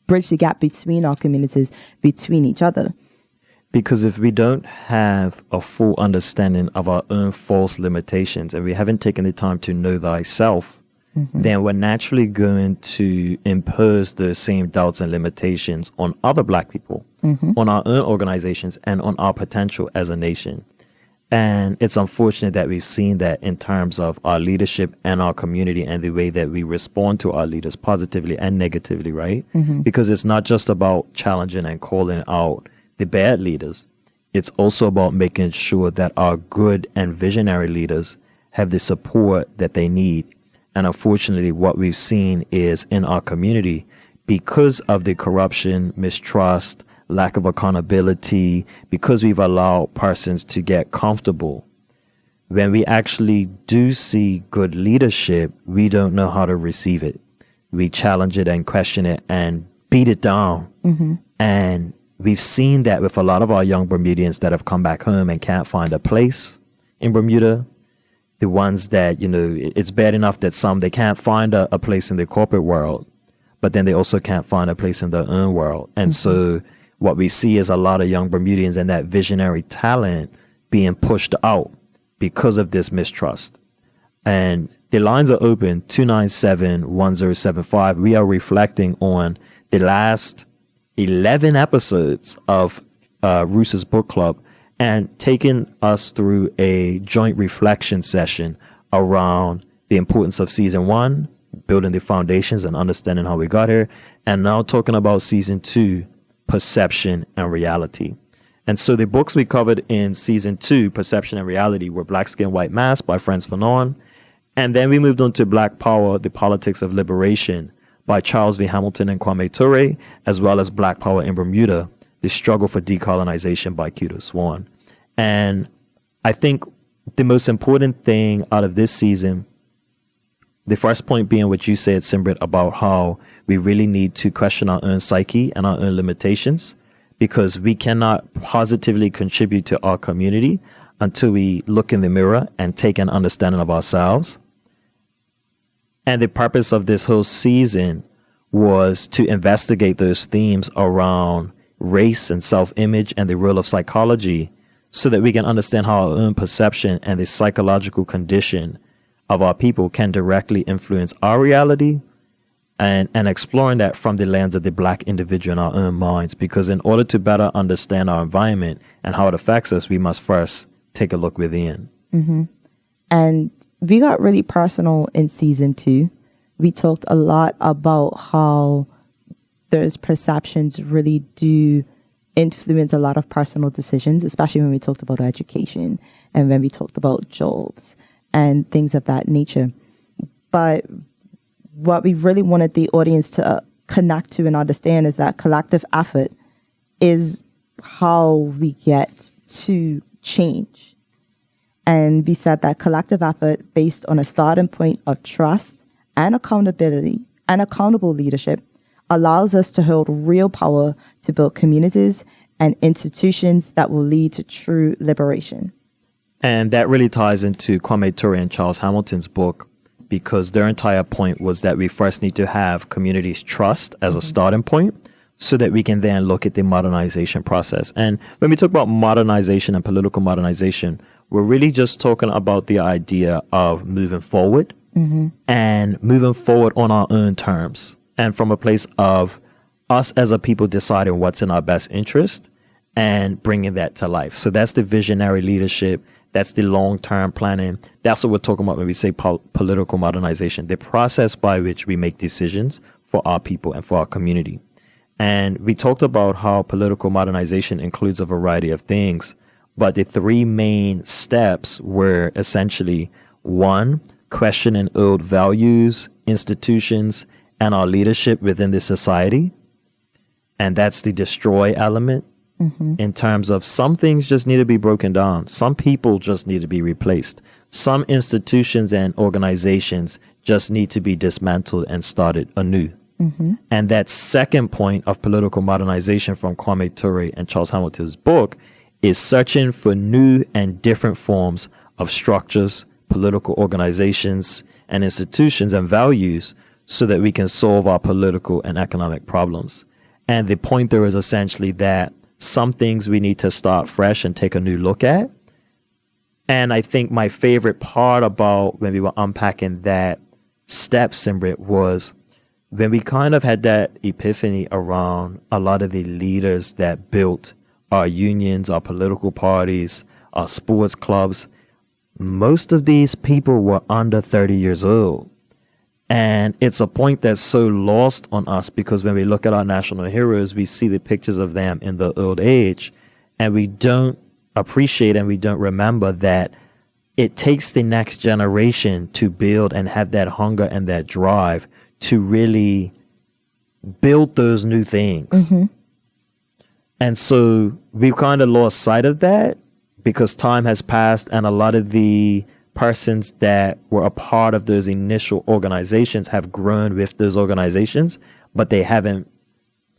bridge the gap between our communities, between each other. Because if we don't have a full understanding of our own false limitations and we haven't taken the time to know thyself, then we're naturally going to impose those same doubts and limitations on other Black people, on our own organizations, and on our potential as a nation. And it's unfortunate that we've seen that in terms of our leadership and our community and the way that we respond to our leaders positively and negatively, right? Because it's not just about challenging and calling out the bad leaders. It's also about making sure that our good and visionary leaders have the support that they need. And unfortunately, what we've seen is in our community, because of the corruption, mistrust, lack of accountability, because we've allowed persons to get comfortable, when we actually do see good leadership, we don't know how to receive it. We challenge it and question it and beat it down. And we've seen that with a lot of our young Bermudians that have come back home and can't find a place in Bermuda. The ones that, it's bad enough that they can't find a place in the corporate world, but then they also can't find a place in their own world. And so what we see is a lot of young Bermudians and that visionary talent being pushed out because of this mistrust. And the lines are open, 297-1075. We are reflecting on the last 11 episodes of Roose's book club and taking us through a joint reflection session around the importance of season 1, building the foundations and understanding how we got here, and now talking about season 2, perception and reality. And so the books we covered in season 2, Perception and Reality, were Black Skin, White Mask by Frantz Fanon. And then we moved on to Black Power, The Politics of Liberation by Charles V. Hamilton and Kwame Ture, as well as Black Power in Bermuda, The Struggle for Decolonization by Kudo Swan. And I think the most important thing out of this season, the first point being what you said, Simbrit, about how we really need to question our own psyche and our own limitations, because we cannot positively contribute to our community until we look in the mirror and take an understanding of ourselves. And the purpose of this whole season was to investigate those themes around race and self-image and the role of psychology, so that we can understand how our own perception and the psychological condition of our people can directly influence our reality, and exploring that from the lens of the Black individual in our own minds. Because in order to better understand our environment and how it affects us, we must first take a look within. And we got really personal in season 2. We talked a lot about how those perceptions really do influence a lot of personal decisions, especially when we talked about education and when we talked about jobs and things of that nature. But what we really wanted the audience to connect to and understand is that collective effort is how we get to change. And we said that collective effort based on a starting point of trust and accountability and accountable leadership allows us to hold real power to build communities and institutions that will lead to true liberation. And that really ties into Kwame Ture and Charles Hamilton's book, because their entire point was that we first need to have communities' trust as a starting point, so that we can then look at the modernization process. And when we talk about modernization and political modernization, we're really just talking about the idea of moving forward and moving forward on our own terms, and from a place of us as a people deciding what's in our best interest and bringing that to life. So that's the visionary leadership. That's the long-term planning. That's what we're talking about when we say political modernization, the process by which we make decisions for our people and for our community. And we talked about how political modernization includes a variety of things, but the 3 main steps were essentially 1, questioning old values, institutions, and our leadership within the society. And that's the destroy element. In terms of some things just need to be broken down. Some people just need to be replaced. Some institutions and organizations just need to be dismantled and started anew. And that second point of political modernization from Kwame Ture and Charles Hamilton's book is searching for new and different forms of structures, political organizations, and institutions and values, so that we can solve our political and economic problems. And the point there is essentially that some things we need to start fresh and take a new look at. And I think my favorite part about when we were unpacking that steps, Simrit, was when we kind of had that epiphany around a lot of the leaders that built our unions, our political parties, our sports clubs. Most of these people were under 30 years old. And it's a point that's so lost on us because when we look at our national heroes, we see the pictures of them in the old age, and we don't appreciate and we don't remember that it takes the next generation to build and have that hunger and that drive to really build those new things. And so we've kind of lost sight of that because time has passed, and a lot of the persons that were a part of those initial organizations have grown with those organizations, but they haven't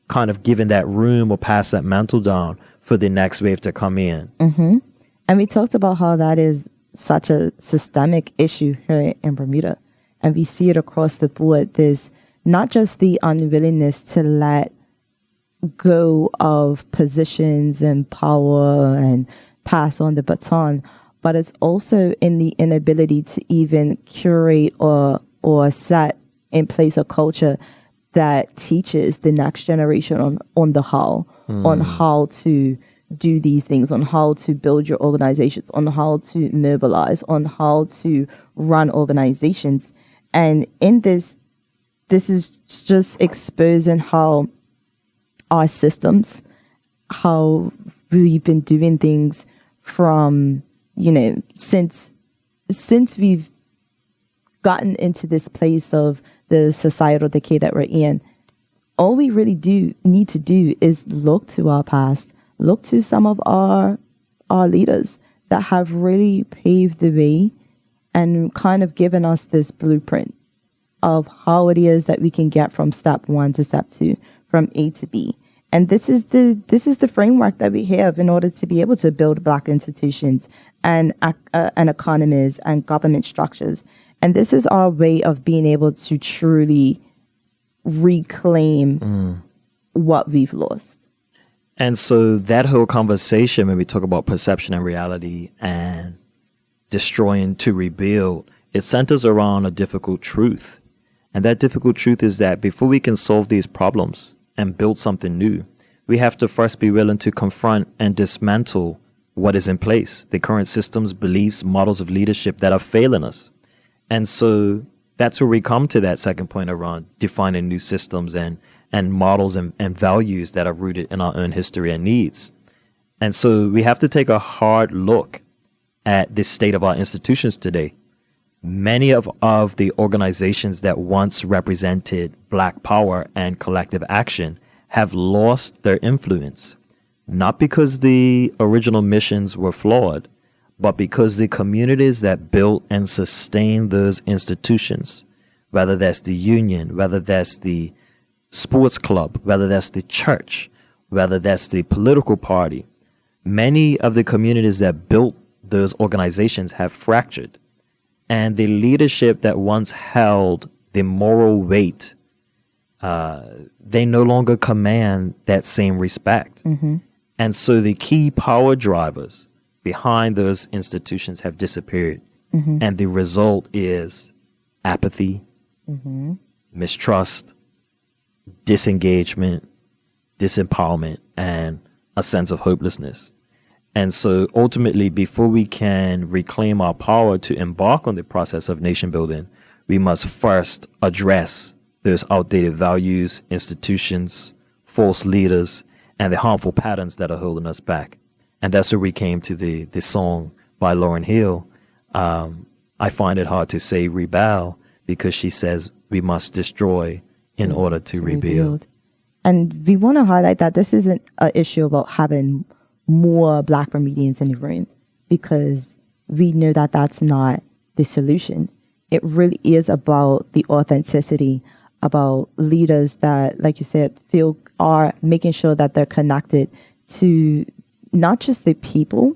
kind of given that room or passed that mantle down for the next wave to come in. And we talked about how that is such a systemic issue here in Bermuda. And we see it across the board. There's not just the unwillingness to let go of positions and power and pass on the baton, but it's also in the inability to even curate or set in place a culture that teaches the next generation on the how, on how to do these things, on how to build your organizations, on how to mobilize, on how to run organizations. And in this is just exposing how our systems, how we've been doing things from, since we've gotten into this place of the societal decay that we're in. All we really need to do is look to our past, look to some of our leaders that have really paved the way and kind of given us this blueprint of how it is that we can get from step 1 to step 2, from A to B. And this is the framework that we have in order to be able to build Black institutions and economies and government structures. And this is our way of being able to truly reclaim what we've lost. And so that whole conversation, when we talk about perception and reality and destroying to rebuild, it centers around a difficult truth. And that difficult truth is that before we can solve these problems and build something new, we have to first be willing to confront and dismantle what is in place, the current systems, beliefs, models of leadership that are failing us. And so that's where we come to that second point around defining new systems and models and values that are rooted in our own history and needs. And so we have to take a hard look at the state of our institutions today. Many of the organizations that once represented Black power and collective action have lost their influence, not because the original missions were flawed, but because the communities that built and sustained those institutions, whether that's the union, whether that's the sports club, whether that's the church, whether that's the political party, many of the communities that built those organizations have fractured. And the leadership that once held the moral weight, they no longer command that same respect. And so the key power drivers behind those institutions have disappeared. And the result is apathy, mistrust, disengagement, disempowerment, and a sense of hopelessness. And so ultimately, before we can reclaim our power to embark on the process of nation building, we must first address those outdated values, institutions, false leaders, and the harmful patterns that are holding us back. And that's where we came to the song by Lauryn Hill. I find it hard to say rebel, because she says we must destroy in order to rebuild. And we want to highlight that this isn't an issue about having more Black Bermudians in the room, because we know that that's not the solution. It really is about the authenticity, about leaders that, like you said, are making sure that they're connected to not just the people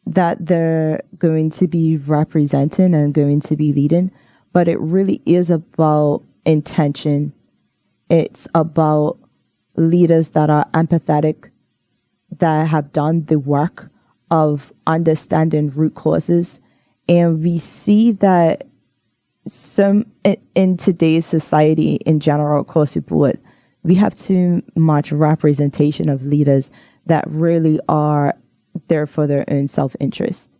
that they're going to be representing and going to be leading, but it really is about intention. It's about leaders that are empathetic, that have done the work of understanding root causes. And we see that in today's society in general, across the board, we have too much representation of leaders that really are there for their own self-interest.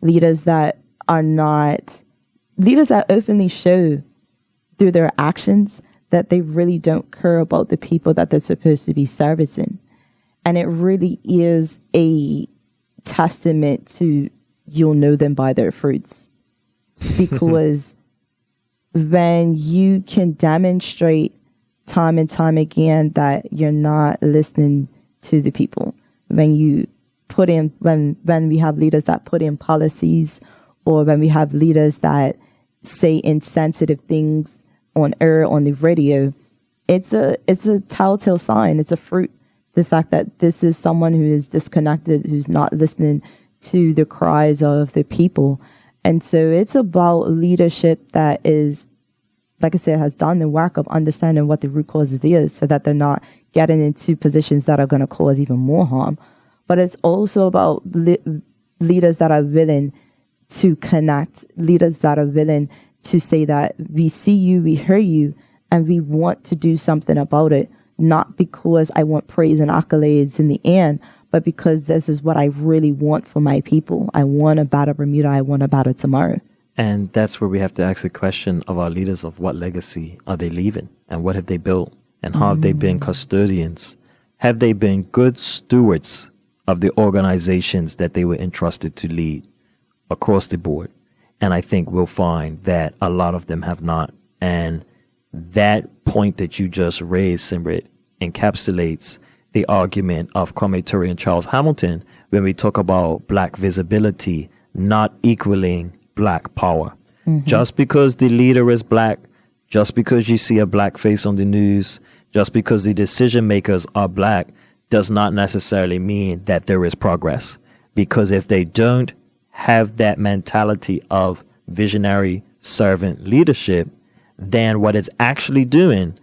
Leaders that are not, leaders that openly show through their actions that they really don't care about the people that they're supposed to be servicing. And it really is a testament to, you'll know them by their fruits. Because when you can demonstrate time and time again that you're not listening to the people, when you put in, when we have leaders that put in policies, or when we have leaders that say insensitive things on air, on the radio, it's a telltale sign. It's a fruit. The fact that this is someone who is disconnected, who's not listening to the cries of the people. And so it's about leadership that is, like I said, has done the work of understanding what the root causes is, so that they're not getting into positions that are going to cause even more harm. But it's also about leaders that are willing to connect, leaders that are willing to say that we see you, we hear you, and we want to do something about it, not because I want praise and accolades in the end, but because this is what I really want for my people. I want a better Bermuda. I want a better tomorrow. And that's where we have to ask the question of our leaders of what legacy are they leaving, and what have they built, and how have they been custodians? Have they been good stewards of the organizations that they were entrusted to lead across the board? And I think we'll find that a lot of them have not. And that point that you just raised, Simrit, encapsulates the argument of Kwame Ture and Charles Hamilton when we talk about black visibility not equaling black power. Just because the leader is black, just because you see a black face on the news, just because the decision makers are black, does not necessarily mean that there is progress. Because if they don't have that mentality of visionary servant leadership, then what it's actually doing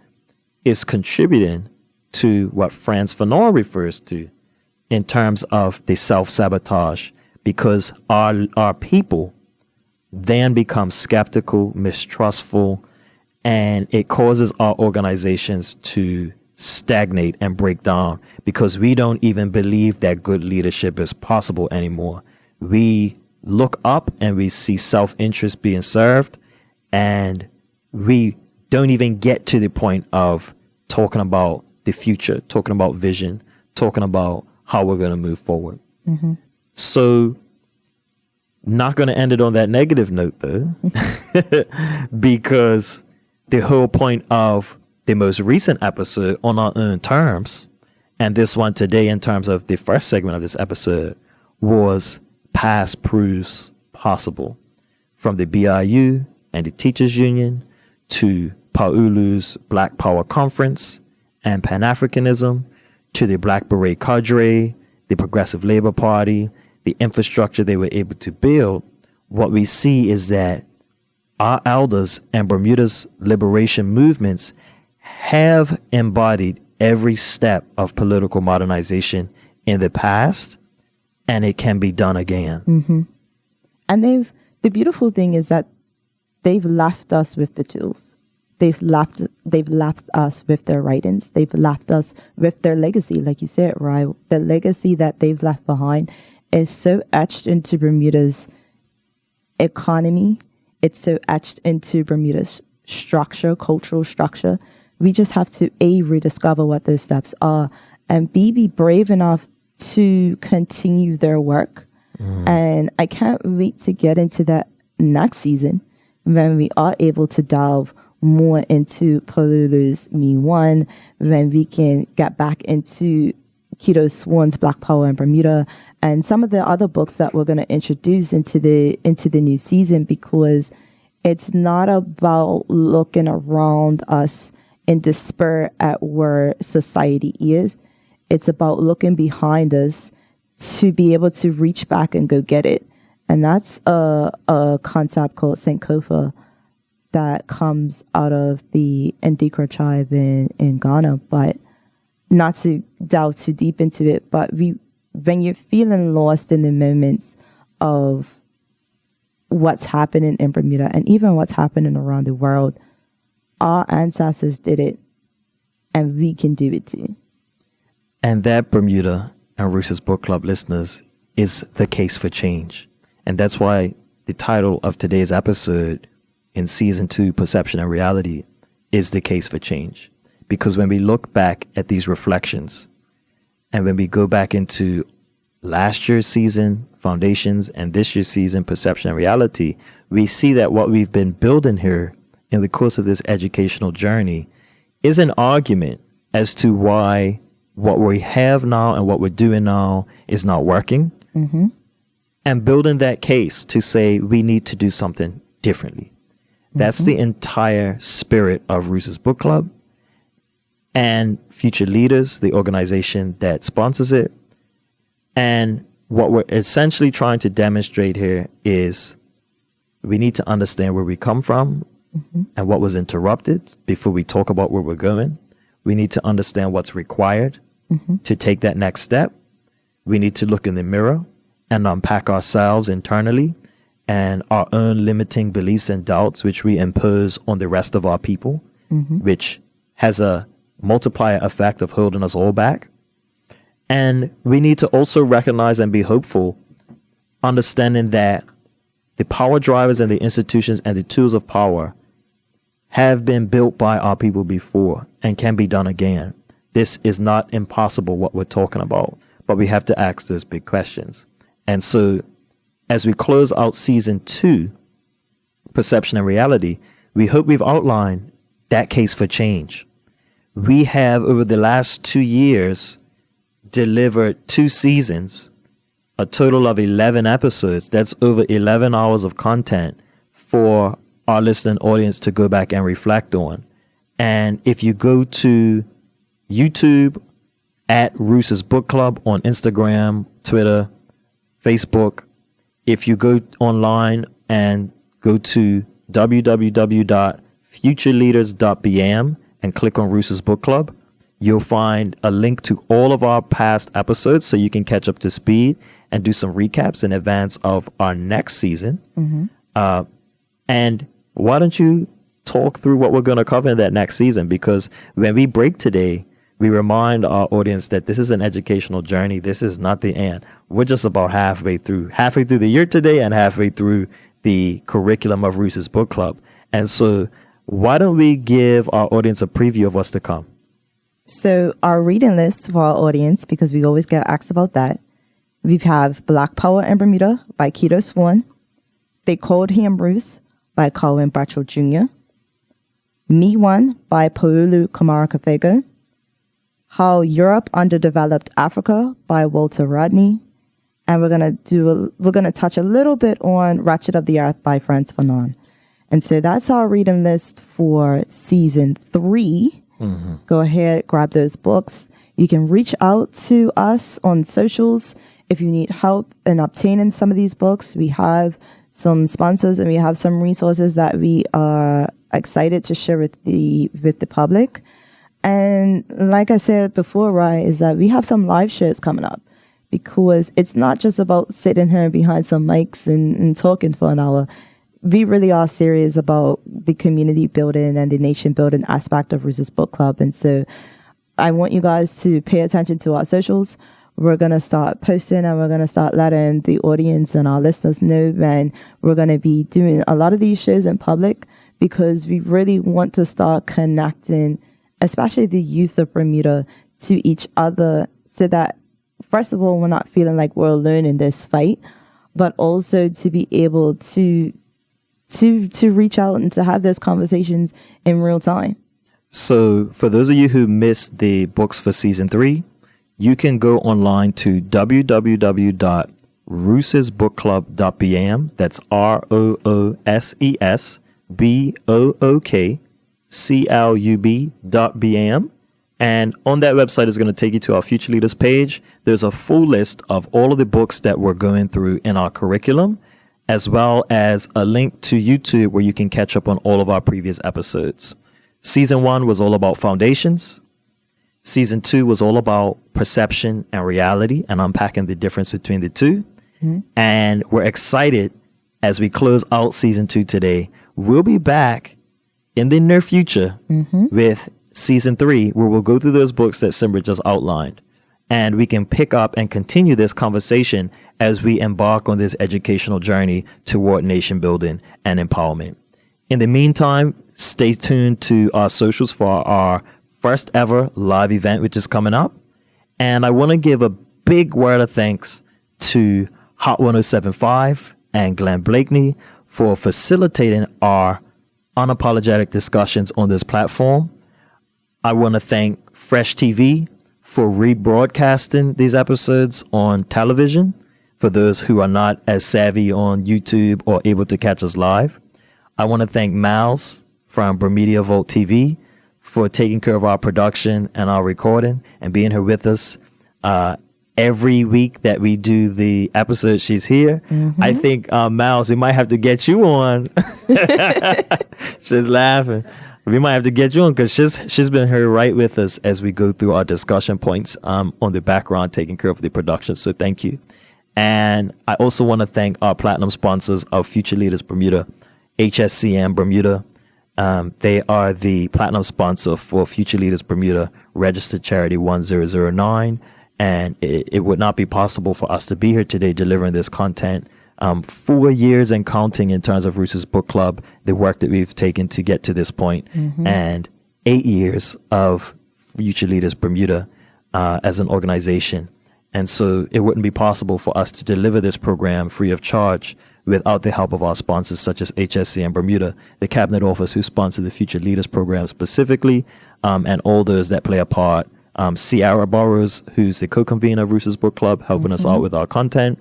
is contributing to what Frantz Fanon refers to in terms of the self-sabotage, because our people then become skeptical, mistrustful, and it causes our organizations to stagnate and break down, because we don't even believe that good leadership is possible anymore. We look up and we see self-interest being served, and we don't even get to the point of talking about the future, talking about vision, talking about how we're going to move forward. So, not going to end it on that negative note, though, because the whole point of the most recent episode, On Our Own Terms, and this one today in terms of the first segment of this episode, was Past Proves Possible. From the BIU and the Teachers Union to Paulu's Black Power Conference and Pan-Africanism, to the Black Beret Cadre, the Progressive Labor Party, the infrastructure they were able to build, what we see is that our elders and Bermuda's liberation movements have embodied every step of political modernization in the past, and it can be done again. And the beautiful thing is that they've left us with the tools. They've left us with their writings. They've left us with their legacy, like you said, right? The legacy that they've left behind is so etched into Bermuda's economy. It's so etched into Bermuda's structure, cultural structure. We just have to rediscover what those steps are, and be brave enough to continue their work. And I can't wait to get into that next season when we are able to delve more into Paulu's Me One, when we can get back into Keto Swan's Black Power in Bermuda, and some of the other books that we're going to introduce into the new season, because it's not about looking around us in despair at where society is. It's about looking behind us to be able to reach back and go get it. And that's a concept called Sankofa that comes out of the Ndikra tribe in Ghana. But not to delve too deep into it, but when you're feeling lost in the moments of what's happening in Bermuda and even what's happening around the world. Our ancestors did it, and we can do it too. And that, Bermuda and Roose's Book Club listeners, is the case for change. And that's why the title of today's episode in season 2, Perception and Reality, is the case for change. Because when we look back at these reflections, and when we go back into last year's season, Foundations, and this year's season, Perception and Reality, we see that what we've been building here in the course of this educational journey is an argument as to why what we have now and what we're doing now is not working. Mm-hmm. And building that case to say we need to do something differently. That's the entire spirit of Roose's Book Club and Future Leaders, the organization that sponsors it. And what we're essentially trying to demonstrate here is we need to understand where we come from and what was interrupted before we talk about where we're going. We need to understand what's required to take that next step. We need to look in the mirror and unpack ourselves internally and our own limiting beliefs and doubts, which we impose on the rest of our people, which has a multiplier effect of holding us all back. And we need to also recognize and be hopeful, understanding that the power drivers and the institutions and the tools of power have been built by our people before and can be done again. This is not impossible, what we're talking about, but we have to ask those big questions. And so as we close out season 2, Perception and Reality, we hope we've outlined that case for change. We have, over the last 2 years, delivered 2 seasons, a total of 11 episodes. That's over 11 hours of content for our listening audience to go back and reflect on. And if you go to YouTube at Roose's Book Club on Instagram, Twitter, Facebook, if you go online and go to www.futureleaders.bm and click on Roose's Book Club, you'll find a link to all of our past episodes so you can catch up to speed and do some recaps in advance of our next season. And why don't you talk through what we're going to cover in that next season? Because when we break today, we remind our audience that this is an educational journey. This is not the end. We're just about halfway through the year today and halfway through the curriculum of Roose's Book Club. And so why don't we give our audience a preview of what's to come? So our reading list for our audience, because we always get asked about that, we have Black Power in Bermuda by Keto Swan, They Called Him Roose by Colin Bradshaw Jr., Me One by Paulu Kamara Kafego, How Europe Underdeveloped Africa by Walter Rodney, and we're gonna touch a little bit on Ratchet of the Earth by Frantz Fanon. And so that's our reading list for season 3. Go ahead, grab those books. You can reach out to us on socials if you need help in obtaining some of these books. We have some sponsors and we have some resources that we are excited to share with the public. And like I said before, right, is that we have some live shows coming up, because it's not just about sitting here behind some mics and talking for an hour. We really are serious about the community building and the nation building aspect of Roose's Book Club. And so I want you guys to pay attention to our socials. We're going to start posting and we're going to start letting the audience and our listeners know. And we're going to be doing a lot of these shows in public, because we really want to start connecting, especially the youth of Bermuda, to each other, so that, first of all, we're not feeling like we're alone in this fight, but also to be able to reach out and to have those conversations in real time. So for those of you who missed the books for season 3, you can go online to www.roosesbookclub.bm. That's ROOSESBOOKCLUB.bm. And on that website is going to take you to our Future Leaders page. There's a full list of all of the books that we're going through in our curriculum, as well as a link to YouTube where you can catch up on all of our previous episodes. Season 1 was all about foundations. Season 2 was all about perception and reality and unpacking the difference between the two. And we're excited as we close out season 2 today, we'll be back in the near future with season 3, where we'll go through those books that Simba just outlined. And we can pick up and continue this conversation as we embark on this educational journey toward nation building and empowerment. In the meantime, stay tuned to our socials for our first ever live event, which is coming up. And I want to give a big word of thanks to Hot 1075 and Glenn Blakeney for facilitating our unapologetic discussions on this platform. I want to thank Fresh TV for rebroadcasting these episodes on television for those who are not as savvy on YouTube or able to catch us live. I want to thank Miles from Bermuda Volt TV for taking care of our production and our recording and being here with us every week that we do the episode. She's here. I think, Miles, we might have to get you on. She's laughing. We might have to get you on because she's been here right with us as we go through our discussion points on the background, taking care of the production. So thank you. And I also want to thank our platinum sponsors of Future Leaders Bermuda, HSCM Bermuda. They are the platinum sponsor for Future Leaders Bermuda, registered charity 1009. And it would not be possible for us to be here today delivering this content. 4 years and counting in terms of Roose's book club, the work that we've taken to get to this point, and 8 years of Future Leaders Bermuda as an organization. And so it wouldn't be possible for us to deliver this program free of charge without the help of our sponsors such as HSC and Bermuda, the Cabinet Office who sponsor the Future Leaders program specifically, and all those that play a part. Ciara Burrows, who's the co-convener of Roose's book club, helping us out with our content.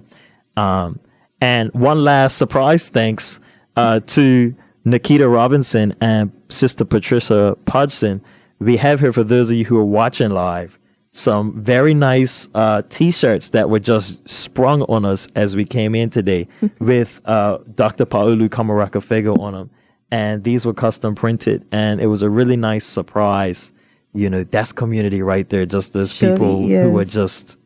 And one last surprise thanks to Nikita Robinson and Sister Patricia Podgson. We have here, for those of you who are watching live, some very nice T-shirts that were just sprung on us as we came in today with Dr. Paulu Kamaraka Fego on them. And these were custom printed, and it was a really nice surprise. You know, that's community right there. Just those people who are just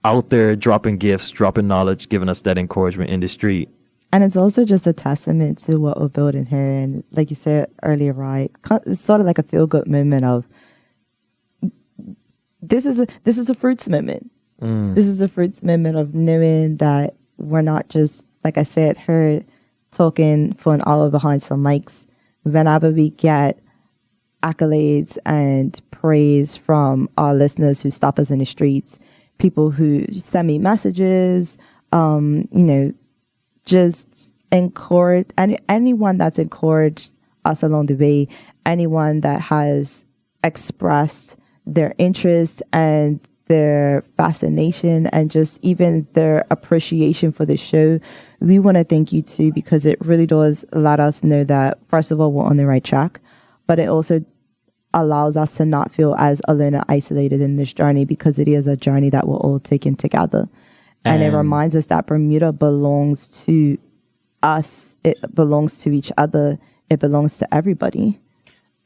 out there dropping gifts, dropping knowledge, giving us that encouragement in the street. And it's also just a testament to what we're building here. And like you said earlier, right, it's sort of like a feel-good moment of this is a fruits moment. This is a fruits moment of knowing that we're not just, like I said, her talking for an hour behind some mics. Whenever we get accolades and praise from our listeners who stop us in the streets, people who send me messages, just encourage anyone that's encouraged us along the way, anyone that has expressed their interest and their fascination and just even their appreciation for the show. We want to thank you too, because it really does let us know that, first of all, we're on the right track, but it also allows us to not feel as alone and isolated in this journey, because it is a journey that we're all taking together. And it reminds us that Bermuda belongs to us. It belongs to each other. It belongs to everybody.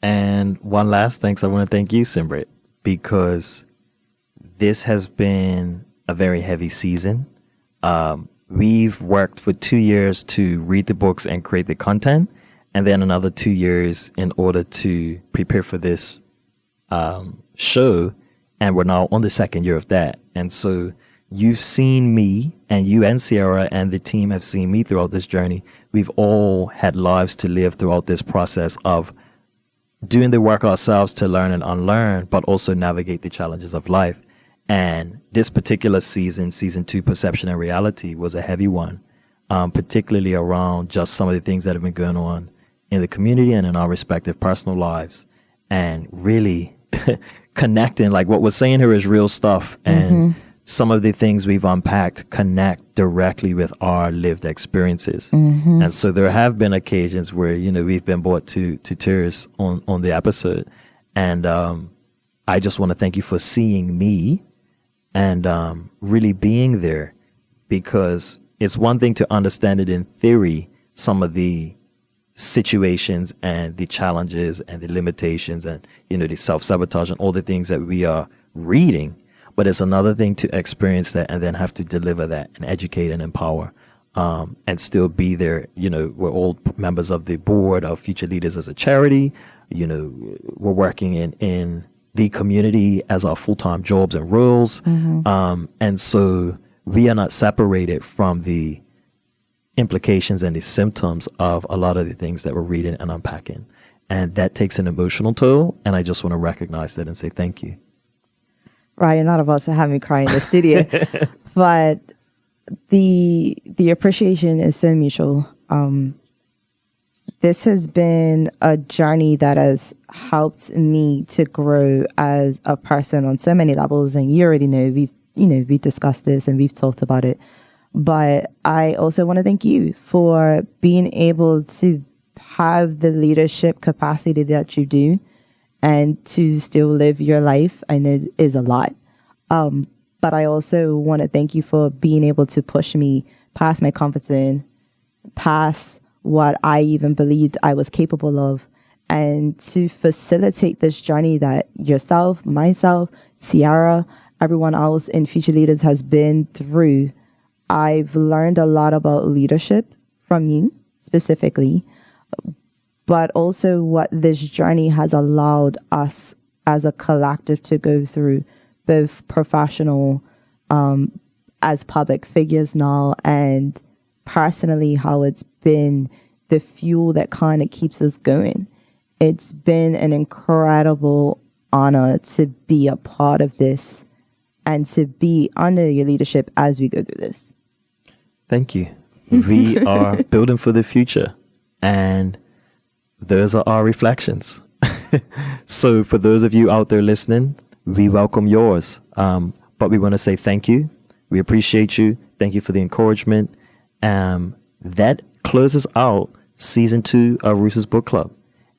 And one last thanks. I want to thank you, Simbrit, because this has been a very heavy season. We've worked for 2 years to read the books and create the content, and then another 2 years in order to prepare for this show. And we're now on the second year of that. And so you've seen me, and you and Ciara and the team have seen me throughout this journey. We've all had lives to live throughout this process of doing the work ourselves to learn and unlearn, but also navigate the challenges of life. And this particular season, season 2, Perception and Reality, was a heavy one, particularly around just some of the things that have been going on in the community and in our respective personal lives, and really connecting. Like what we're saying here is real stuff. And some of the things we've unpacked connect directly with our lived experiences. And so there have been occasions where, we've been brought to tears on the episode. And I just want to thank you for seeing me and really being there, because it's one thing to understand it in theory, some of the situations and the challenges and the limitations and, the self-sabotage and all the things that we are reading. But it's another thing to experience that and then have to deliver that and educate and empower and still be there. You know, we're all members of the board of Future Leaders as a charity. You know, we're working in the community as our full-time jobs and roles. And so we are not separated from the implications and the symptoms of a lot of the things that we're reading and unpacking. And that takes an emotional toll. And I just want to recognize that and say thank you. Right. You're not about to have me cry in the studio, but the appreciation is so mutual. This has been a journey that has helped me to grow as a person on so many levels. And you already know, we've discussed this and we've talked about it. But I also want to thank you for being able to have the leadership capacity that you do and to still live your life. I know it is a lot. But I also want to thank you for being able to push me past my comfort zone, past what I even believed I was capable of, and to facilitate this journey that yourself, myself, Ciara, everyone else in Future Leaders has been through. I've learned a lot about leadership from you specifically, but also what this journey has allowed us as a collective to go through, both professional, as public figures now, and personally, how it's been the fuel that kind of keeps us going. It's been an incredible honor to be a part of this and to be under your leadership as we go through this. Thank you. We are building for the future, and those are our reflections. So for those of you out there listening, we welcome yours. But we want to say thank you. We appreciate you. Thank you for the encouragement. That closes out season 2 of Roose's Book Club.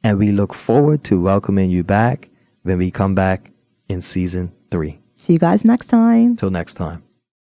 And we look forward to welcoming you back when we come back in season 3. See you guys next time. Till next time.